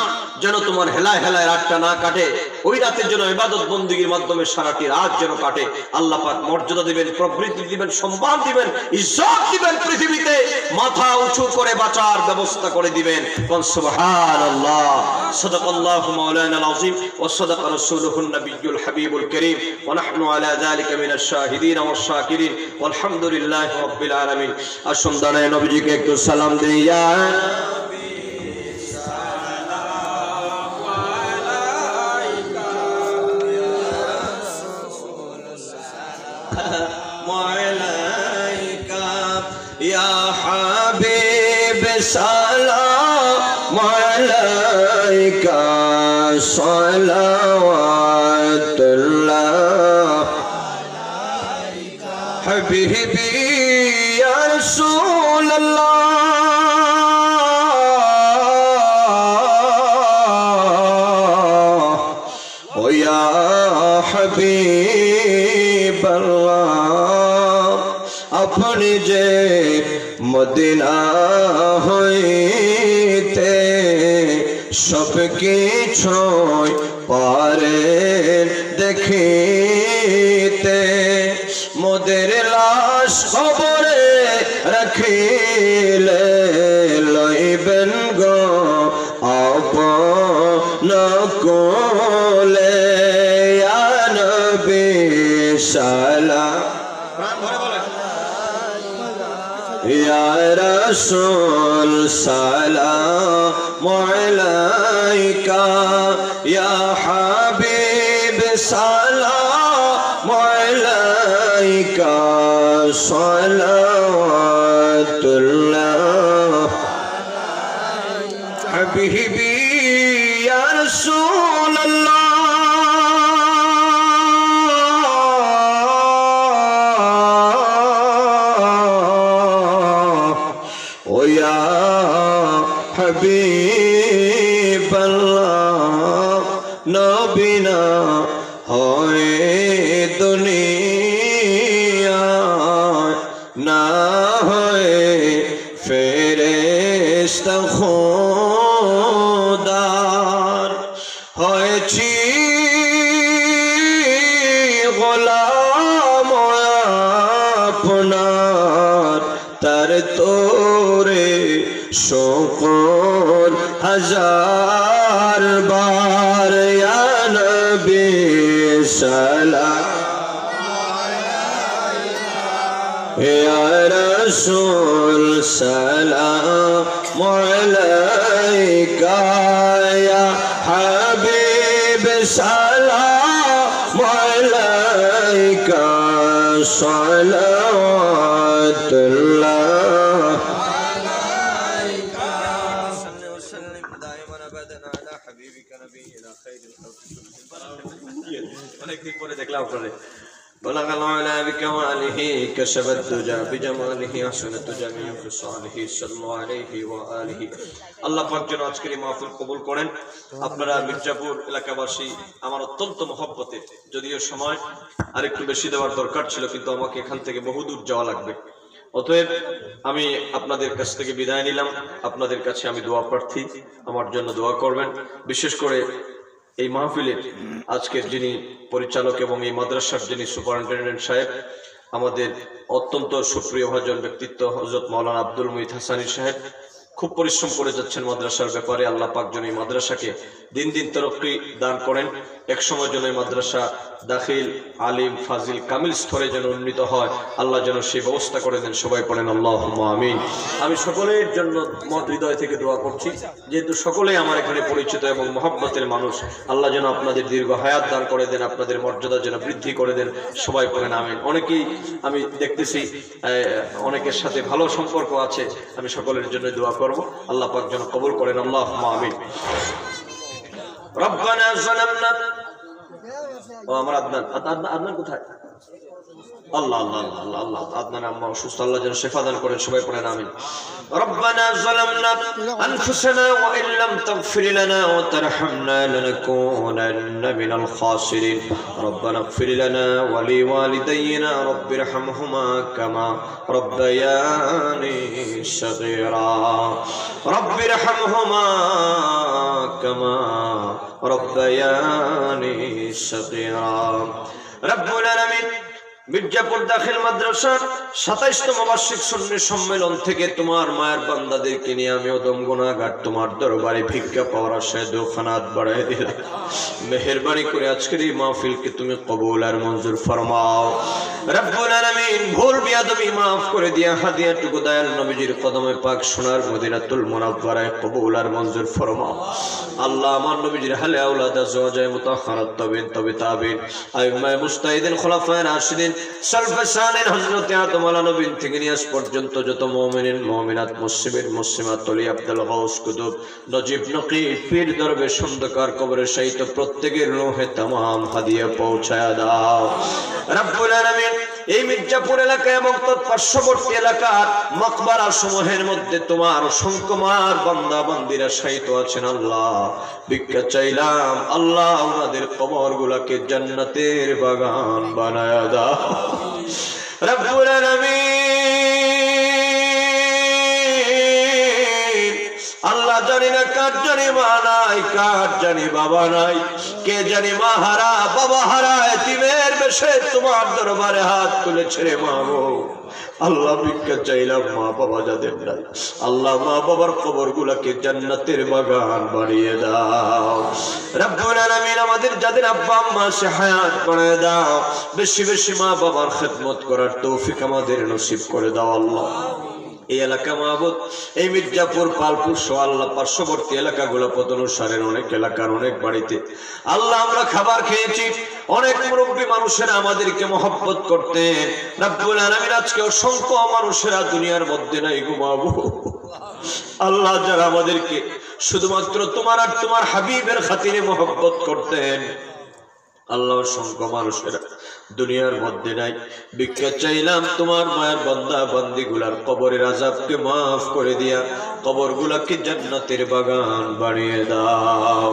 S2: যেন তোমার হেলায় হেলায় রাতটা না কাটে। ওই রাতের জন্য ইবাদত বন্দেগীর মাধ্যমে সারাটি রাত যেন কাটে। আল্লাহ পাক মর্যাদা দিবেন, প্রবৃত্তি দিবেন, সম্মান দিবেন, ইজ্জত দিবেন, পৃথিবীতে মাথা উঁচু করে বাঁচার ব্যবস্থা করে দিবেন। সুবহানাল্লাহ। সাদাকাল্লাহু মাওলানাল আযীম ওয়া সাদাকা রাসূলুহুন নবিয়্যুল হাবিবুল কারীম ওয়া নাহনু আলা যালিকা মিনাশ শাহিদিন ওয়াশ শাকিরিন ওয়ালহামদুলিল্লাহি রাব্বিল আলামিন। আসুন দাঁড়ায় নবীজিকে একটু সালাম দেই। ইয়া يا حبيب سلام عليك صلوات الله حبيبي يا رسول الله ويا حبيب الله अपने जे मदीना হইতে সবকিছু পারেন দেখিতে, মোদের লাশ কবরে রাখিলে লইবেন গো আপন কোলে। ইয়া নবী সালাম, يا رسول سلام عليك يا حبيب سلام عليك صلوات الله حبيبي يا رسول الله حبيب الله نبينا ہوئے دنیا نہ ہوئے فرشتہ خودار হয়েছি গোলাম আপনার তার তোরে শুকর হাজার বার। ইয়া নবী সালাম ইয়া রাসূল সালাম আলাইকা ইয়া হাবিব সালাম
S3: صلوات الله بلغ العلا بكماله كشف الدجى بجماله حسنت جميع خصاله صلى الله عليه وآله আল্লাহ পাক যেন আজকের এই মাহফিল কবুল করেন। আপনারা মির্জাপুর এলাকাবাসী আমার অত্যন্ত মহব্বতে, যদিও সময় আরেকটু বেশি দেওয়ার দরকার ছিল, কিন্তু আমাকে এখান থেকে বহুদূর যাওয়া লাগবে। অতএব আমি আপনাদের কাছ থেকে বিদায় নিলাম। আপনাদের কাছে আমি দোয়া প্রার্থী, আমার জন্য দোয়া করবেন। বিশেষ করে এই মাহফিলের আজকের যিনি পরিচালক এবং এই মাদ্রাসার যিনি সুপারিনটেন্ডেন্ট সাহেব, আমাদের অত্যন্ত সুপ্রিয় ভাজন ব্যক্তিত্ব হযরত মাওলানা আব্দুল মুঈত হাসানী সাহেব, খুব পরিশ্রম করে যাচ্ছেন মাদ্রাসার ব্যাপারে। আল্লাহ পাক যেন এই মাদ্রাসাকে দিন দিন তরক্কি দান করেন। এক সময় যেন এই মাদ্রাসা দাখিল, আলিম, ফাজিল, কামিল স্তরে যেন উন্নীত হয়, আল্লাহ যেন সেই ব্যবস্থা করে দেন। সবাই পড়েন আল্লাহুম্মা আমিন। আমি সকলের জন্য মত হৃদয় থেকে দোয়া করছি, যেহেতু সকলেই আমার এখানে পরিচিত এবং মহব্বতের মানুষ, আল্লাহ যেন আপনাদের দীর্ঘ হায়াত দান করে দেন, আপনাদের মর্যাদা যেন বৃদ্ধি করে দেন। সবাই পড়েন আমিন। অনেকেই আমি দেখতেছি অনেকের সাথে ভালো সম্পর্ক আছে, আমি সকলের জন্য দোয়া করব, আল্লাহ পাক যেন কবুল করেন। আল্লাহুম্মা আমিন। রব্বানা যালামনা, ও আমার আদনান কোথায়? আল্লাহ আল্লাহ আল্লাহ আল্লাহ, আদনান আম্মা অসুস্থ, আল্লাহ যেন শিফা দান করেন। সবাই পড়েন আমিন। ربنا ظلمنا أنفسنا وإن لم تغفر لنا وترحمنا لنكونن من الخاسرين ربنا اغفر لنا ولوالدينا رب ارحمهما كما ربياني صغيرا رب ارحمهما كما ربياني صغيرا رب العالمين। মির্জাপুর দাখিল মাদ্রাসার ২৭তম বার্ষিক সুন্নি সম্মেলন থেকে তোমার মায়ের বান্দাদেরকে নিয়ে আমি অদম গুনাহগার তোমার দরবারে ভিক্ষা পাওয়ার আশায় দোখানাত বাড়াই দিলাম। মেহেরবানি করে আজকের এই মাহফিলকে তুমি কবুল আর মঞ্জুর ফরমাও রব্বুল আলামিন। ভুল বিয়াদবি মাফ করে দিয়া হাদিয়াটুকু দয়াল নবীজির কদমে পাক সোনার মদিনাতুল মুনাওয়ারায় কবুল আর মঞ্জুর ফরমাও। আল্লাহ আমার নবীজির হালে আওলাদ আজওয়াজায়ে মুতাহহারাত তাবিন তাবিন আইম্মায়ে মুজতাহিদিন খুলাফায়ে রাশিদিন সালফাসালিন হযরত আদম আলাইহিস নবী থেকে নিয়ে আজ পর্যন্ত যত মুমিনিন মুমিনাত মুসলিমিন মুসলিমাত ওলি আব্দুল গাউস কুতুব নজিব নকিব পীর দরবেশ খন্দকার কবরের সহিত প্রত্যেকের রূহে तमाम হাদিয়া পৌঁছায়া দাও রব্বুল আলামিন। এই মির্জাপুর এলাকা এবং তৎ পার্শ্ববর্তী এলাকার মাকবারা সমূহের মধ্যে তোমার অসংখ্য মার বান্দা বান্দিরা শায়িত আছেন। আল্লাহ ভিক্ষা চাইলাম, আল্লাহ ওনাদের কবরগুলোকে জান্নাতের বাগান বানায়া দাও রব্বুল আলামিন। আল্লাহ জানি না কার জানি মা নাই, কার জানি বাবা নাই, কে জানি মা হারা বাবা হারা এতিমের বেশে তোমার দরবারে হাত তুলেছে রে মা গো। আল্লাহ ভিক্ষা চাইলাম মা বাবা যাদের নাই, আল্লাহ মা বাবার কবরগুলোকে জান্নাতের বাগান বানিয়ে দাও রব্বুল আলামিন। আমাদের যাদের আব্বা আম্মা সে হায়াত বানিয়ে দাও, বেশি বেশি মা বাবার খেদমত করার তৌফিক আমাদের নসিব করে দাও আল্লাহ। এই এলাকা মাহবুব, এই মির্জাপুর পালপুর সহ আল্লাহ পার্শ্ববর্তী এলাকাগুলো পতনুসারের অনেক এলাকার অনেক বাড়িতে আল্লাহ আমরা খাবার খেয়েছি, অনেক মুরব্বী মানুষেরা আমাদেরকে মহব্বত করতেন রব্বুল আলামিন। আজকে অসংখ্য মানুষেরা দুনিয়ার মধ্যে নাই গো মাহবুব। আল্লাহ যারা আমাদেরকে শুধুমাত্র তোমার আর তোমার হাবিবের খাতিরে মহব্বত করতেন, আল্লাহ অসংখ্য মানুষেরা দুনিয়ার মধ্যে নাই। ভিক্ষা চাইলাম তোমার মায়ের বান্দা বান্দিগুলার কবরের আযাবকে মাফ করে দিয়া কবরগুলাকে জান্নাতের বাগান বানিয়ে দাও।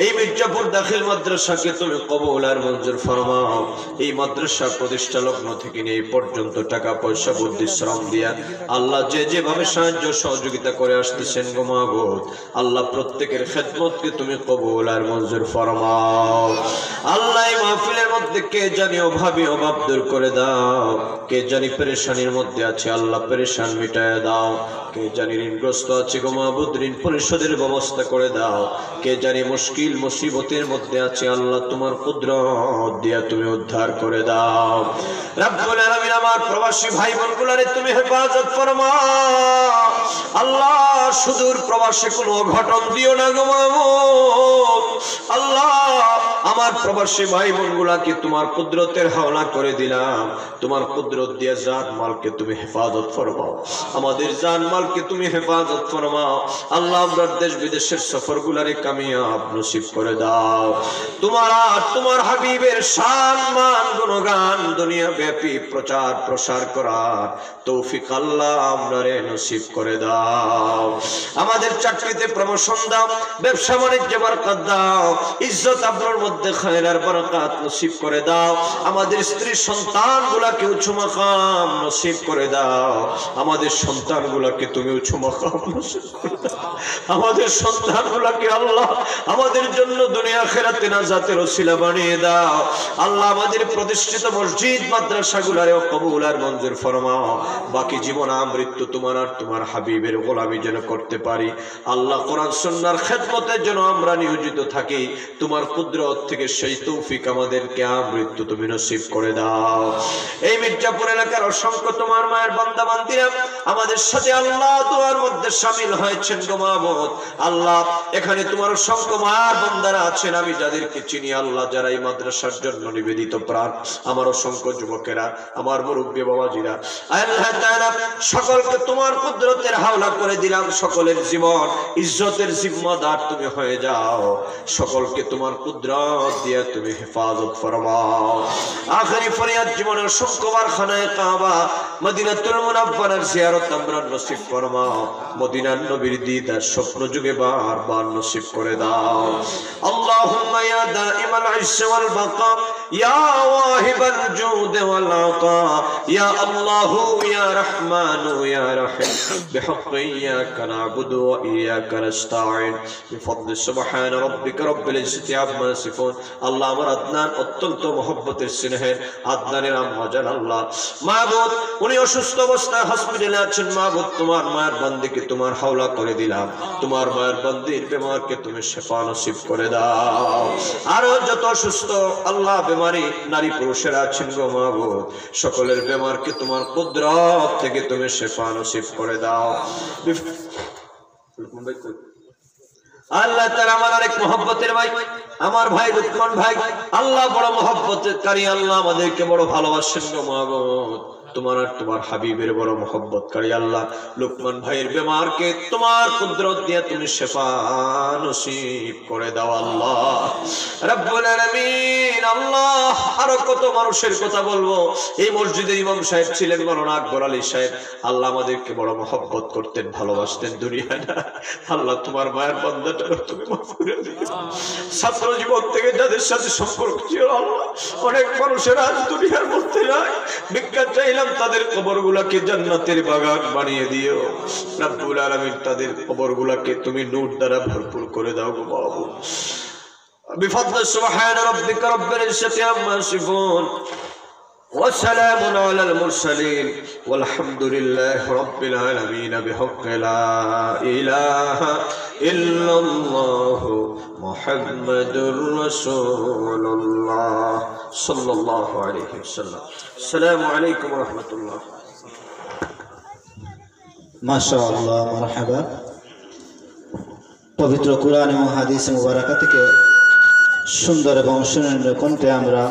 S3: এই মির্জাপুর দাখিল মাদ্রাসাকে তুমি কবুল আর মঞ্জুর ফরমাও। এই মাদ্রাসা প্রতিষ্ঠা লগ্ন থেকে নিয়ে এই পর্যন্ত টাকা পয়সা বুদ্ধি শ্রম দিয়া আল্লাহ যে যেভাবে সাহায্য সহযোগিতা করে আসতেছেন গো মাবুদ, আল্লাহ প্রত্যেকের খেদমতকে তুমি কবুল আর মঞ্জুর ফরমাও। আল্লাহ এই মাহফিলের মধ্যে কে জানি অভাবী অভাব দূর করে দাও, কে জানি পেরেশানির মধ্যে আছে আল্লাহ পেরেশান মিটায় দাও, কে জানি ঋণগ্রস্ত আছে গো মাবুদ ঋণ পরিশোধের ব্যবস্থা করে দাও, কে জানি মুশকিল মুসিবতের মধ্যে আছে আল্লাহ তোমার কুদরত দিয়া তুমি উদ্ধার করে দাও রব্বুল আলামিন। আমার প্রবাসী ভাই বোনগুলোরে তুমি হেফাজত ফরমাও আল্লাহ। সুদূর প্রবাসে কোনো অঘটন দিও না গো মাবুদ। আল্লাহ আমার প্রবাসী ভাই বোনগুলাকে তোমার কুদরতের হাওলা করে দিলাম। তোমার কুদরত দিয়ে জান মালকে তুমি হেফাজত ফরমাও, আমাদের জান মালকে তুমি হেফাজত ফরমাও। আল্লাহ আমরা দেশ বিদেশের সফরগুলারে কামিয়াব নসিব করে দাও। তোমার হাবিবের শান মান গুণগান দুনিয়া ব্যাপী প্রচার প্রসার করার তৌফিক আল্লাহ আমরারে নসিব করে দাও। আমাদের চাকরিতে প্রমোশন দাও, ব্যবসা বাণিজ্যে বরকত দাও, ইজ্জত আবরুর মধ্যে খায়রার বরকত নসিব করে দাও। আমাদের স্ত্রী সন্তানগুলোকে উচ্চ মাকাম নসিব করে দাও। আমাদের সন্তানগুলোকে তুমি উচ্চ মাকাম নসিব করে দাও। আমাদের সন্তানগুলোকে আল্লাহ আমাদের জন্য দুনিয়া আখিরাতে নাজাতের ওসিলা বানিয়ে দাও। আল্লাহ আমাদের প্রতিষ্ঠিত মসজিদ মাদ্রাসাগুলোরে কবুল আর মঞ্জুর ফরমাও। বাকি জীবন মৃত্যু তোমার আর তোমার হাবিবের গোলামি যেন করতে পারি। আল্লাহ কোরআন সুন্নাহর খেদমতের জন্য আমরা নিয়োজিত থাকি। তোমার কুদরত থেকে সেই তৌফিক আমাদেরকে মৃত্যু তুমি নসিব করে দাও। এই মির্জাপুর এলাকার অসংখ্য তোমার মায়ের বান্দা বান্দিরা আমাদের সাথে আল্লাহ দোয়ার মধ্যে শামিল হয়েছেন গো মাবুদ। আল্লাহ এখানে তোমার অসংখ্য মায়ের বান্দারা আছেন, আমি যাদেরকে চিনি আল্লাহ, যারা এই মাদ্রাসার জন্য নিবেদিত প্রাণ, আমার অসংখ্য যুবকেরা, আমার মুরব্বী বাবাজিরা, আল্লাহ তাআলা সকলকে তোমার কুদরতের হাওলা করে দিলাম। সকলের জীবন ইজ্জতের জিম্মাদার তুমি হয়ে যাও। সকলকে তোমার কুদরত দিয়ে তুমি হেফাজত ফরমাও। আখেরি ফরিয়াদ জীবনের অসংখ্যবার খানায়ে কাবা মদিনাতুল মুনাওয়ারার জিয়ারত আমরা নসিব ফরমাও। মদিনার নবীর দিদার স্বপ্ন যুগে বারবার নসিব করে দাও। আল্লাহুম্মা ইয়া দাইমাল ইজ্জি ওয়াল বাকা ইয়া ওয়াহিবাল জুদ ওয়াল আতা ইয়া আল্লাহু ইয়া রহমানু ইয়া রহিম বিহাক্কি ইয়াকা না'বুদু ওয়া ইয়াকা নাস্তাঈন বিফদলি সুবহান রাব্বিকা রাব্বিল ইজ্জতি আম্মা ইয়াসিফুন। আল্লাহ আমার আদনান অত্যন্ত মহব্বতের স্নেহের আদনানের আম্মা জান আল্লাহ মাবুদ, উনি অসুস্থ অবস্থায় হসপিটালে আছেন। মাবুদ তোমার মায়ের বান্দিকে তোমার হাওলা করে দিলাম। তোমার মায়ের বান্দির বেমারকে তুমি শিফা নসিব করে দাও। আর যত অসুস্থ আল্লাহ বেমারি নারী পুরুষেরা আছেন গো মাবুদ, সকলের বেমারকে তোমার কুদরত থেকে তুমি শিফা নসিব করে দাও। আল্লাহ তাআলা আমার আরেক মহব্বতের ভাই, আমার ভাই লুকমান ভাই, আল্লাহ বড় মহব্বতের কারী, আল্লাহ আমাদেরকে বড় ভালোবাসেন গো মাবুদ। তোমার আর তোমার হাবিবের বড় মহব্বতকারী আল্লাহ লুকমান ভাইয়ের বেমারকে তোমার কুদরত দিয়ে তুমি শিফা নসিব করে দাও আল্লাহ রাব্বুল আলামিন। আল্লাহ আরো কত মানুষের কথা বলবো। এই মসজিদের ইমাম সাহেব ছিলেন মাওলানা আকবর আলী সাহেব, আল্লাহ আমাদেরকে বড় মহব্বত করতেন, ভালোবাসতেন দুনিয়ায় না। আল্লাহ তোমার মায়ের বান্দাটা তুমি মাফ করে দিও। ছাত্র জীবন থেকে যাদের সাথে সম্পর্ক ছিল আল্লাহ, অনেক মানুষের আজ দুনিয়ার মধ্যে নাই, ভিক্ষা চাইলাম তাদের কবরগুলোকে জান্নাতের বাগান বানিয়ে দিও রব্বুল আলামিন। তাদের কবরগুলোকে তুমি নূর দ্বারা ভরপুর করে দাও গো বাবু। বিফদলি সুবহান রাব্বিকা রাব্বিল ইজ্জতি আম্মা ইয়াসিফুন ওয়া সালামুন আলাল মুরসালিন ওয়ালহামদুলিল্লাহি রাব্বিল আলামিন বিহাক্কি লা ইলাহা ইল্লাল্লাহু মুহাম্মাদুর রাসূলুল্লাহ সাল্লাল্লাহু আলাইহি ওয়াসাল্লাম। আসসালামু আলাইকুম ওয়া রাহমাতুল্লাহ।
S4: মাশাআল্লাহ, মারহাবা। পবিত্র কুরআন এবং হাদিস মুবারাকা থেকে সুন্দর এবং সুন্দর কণ্ঠে আমরা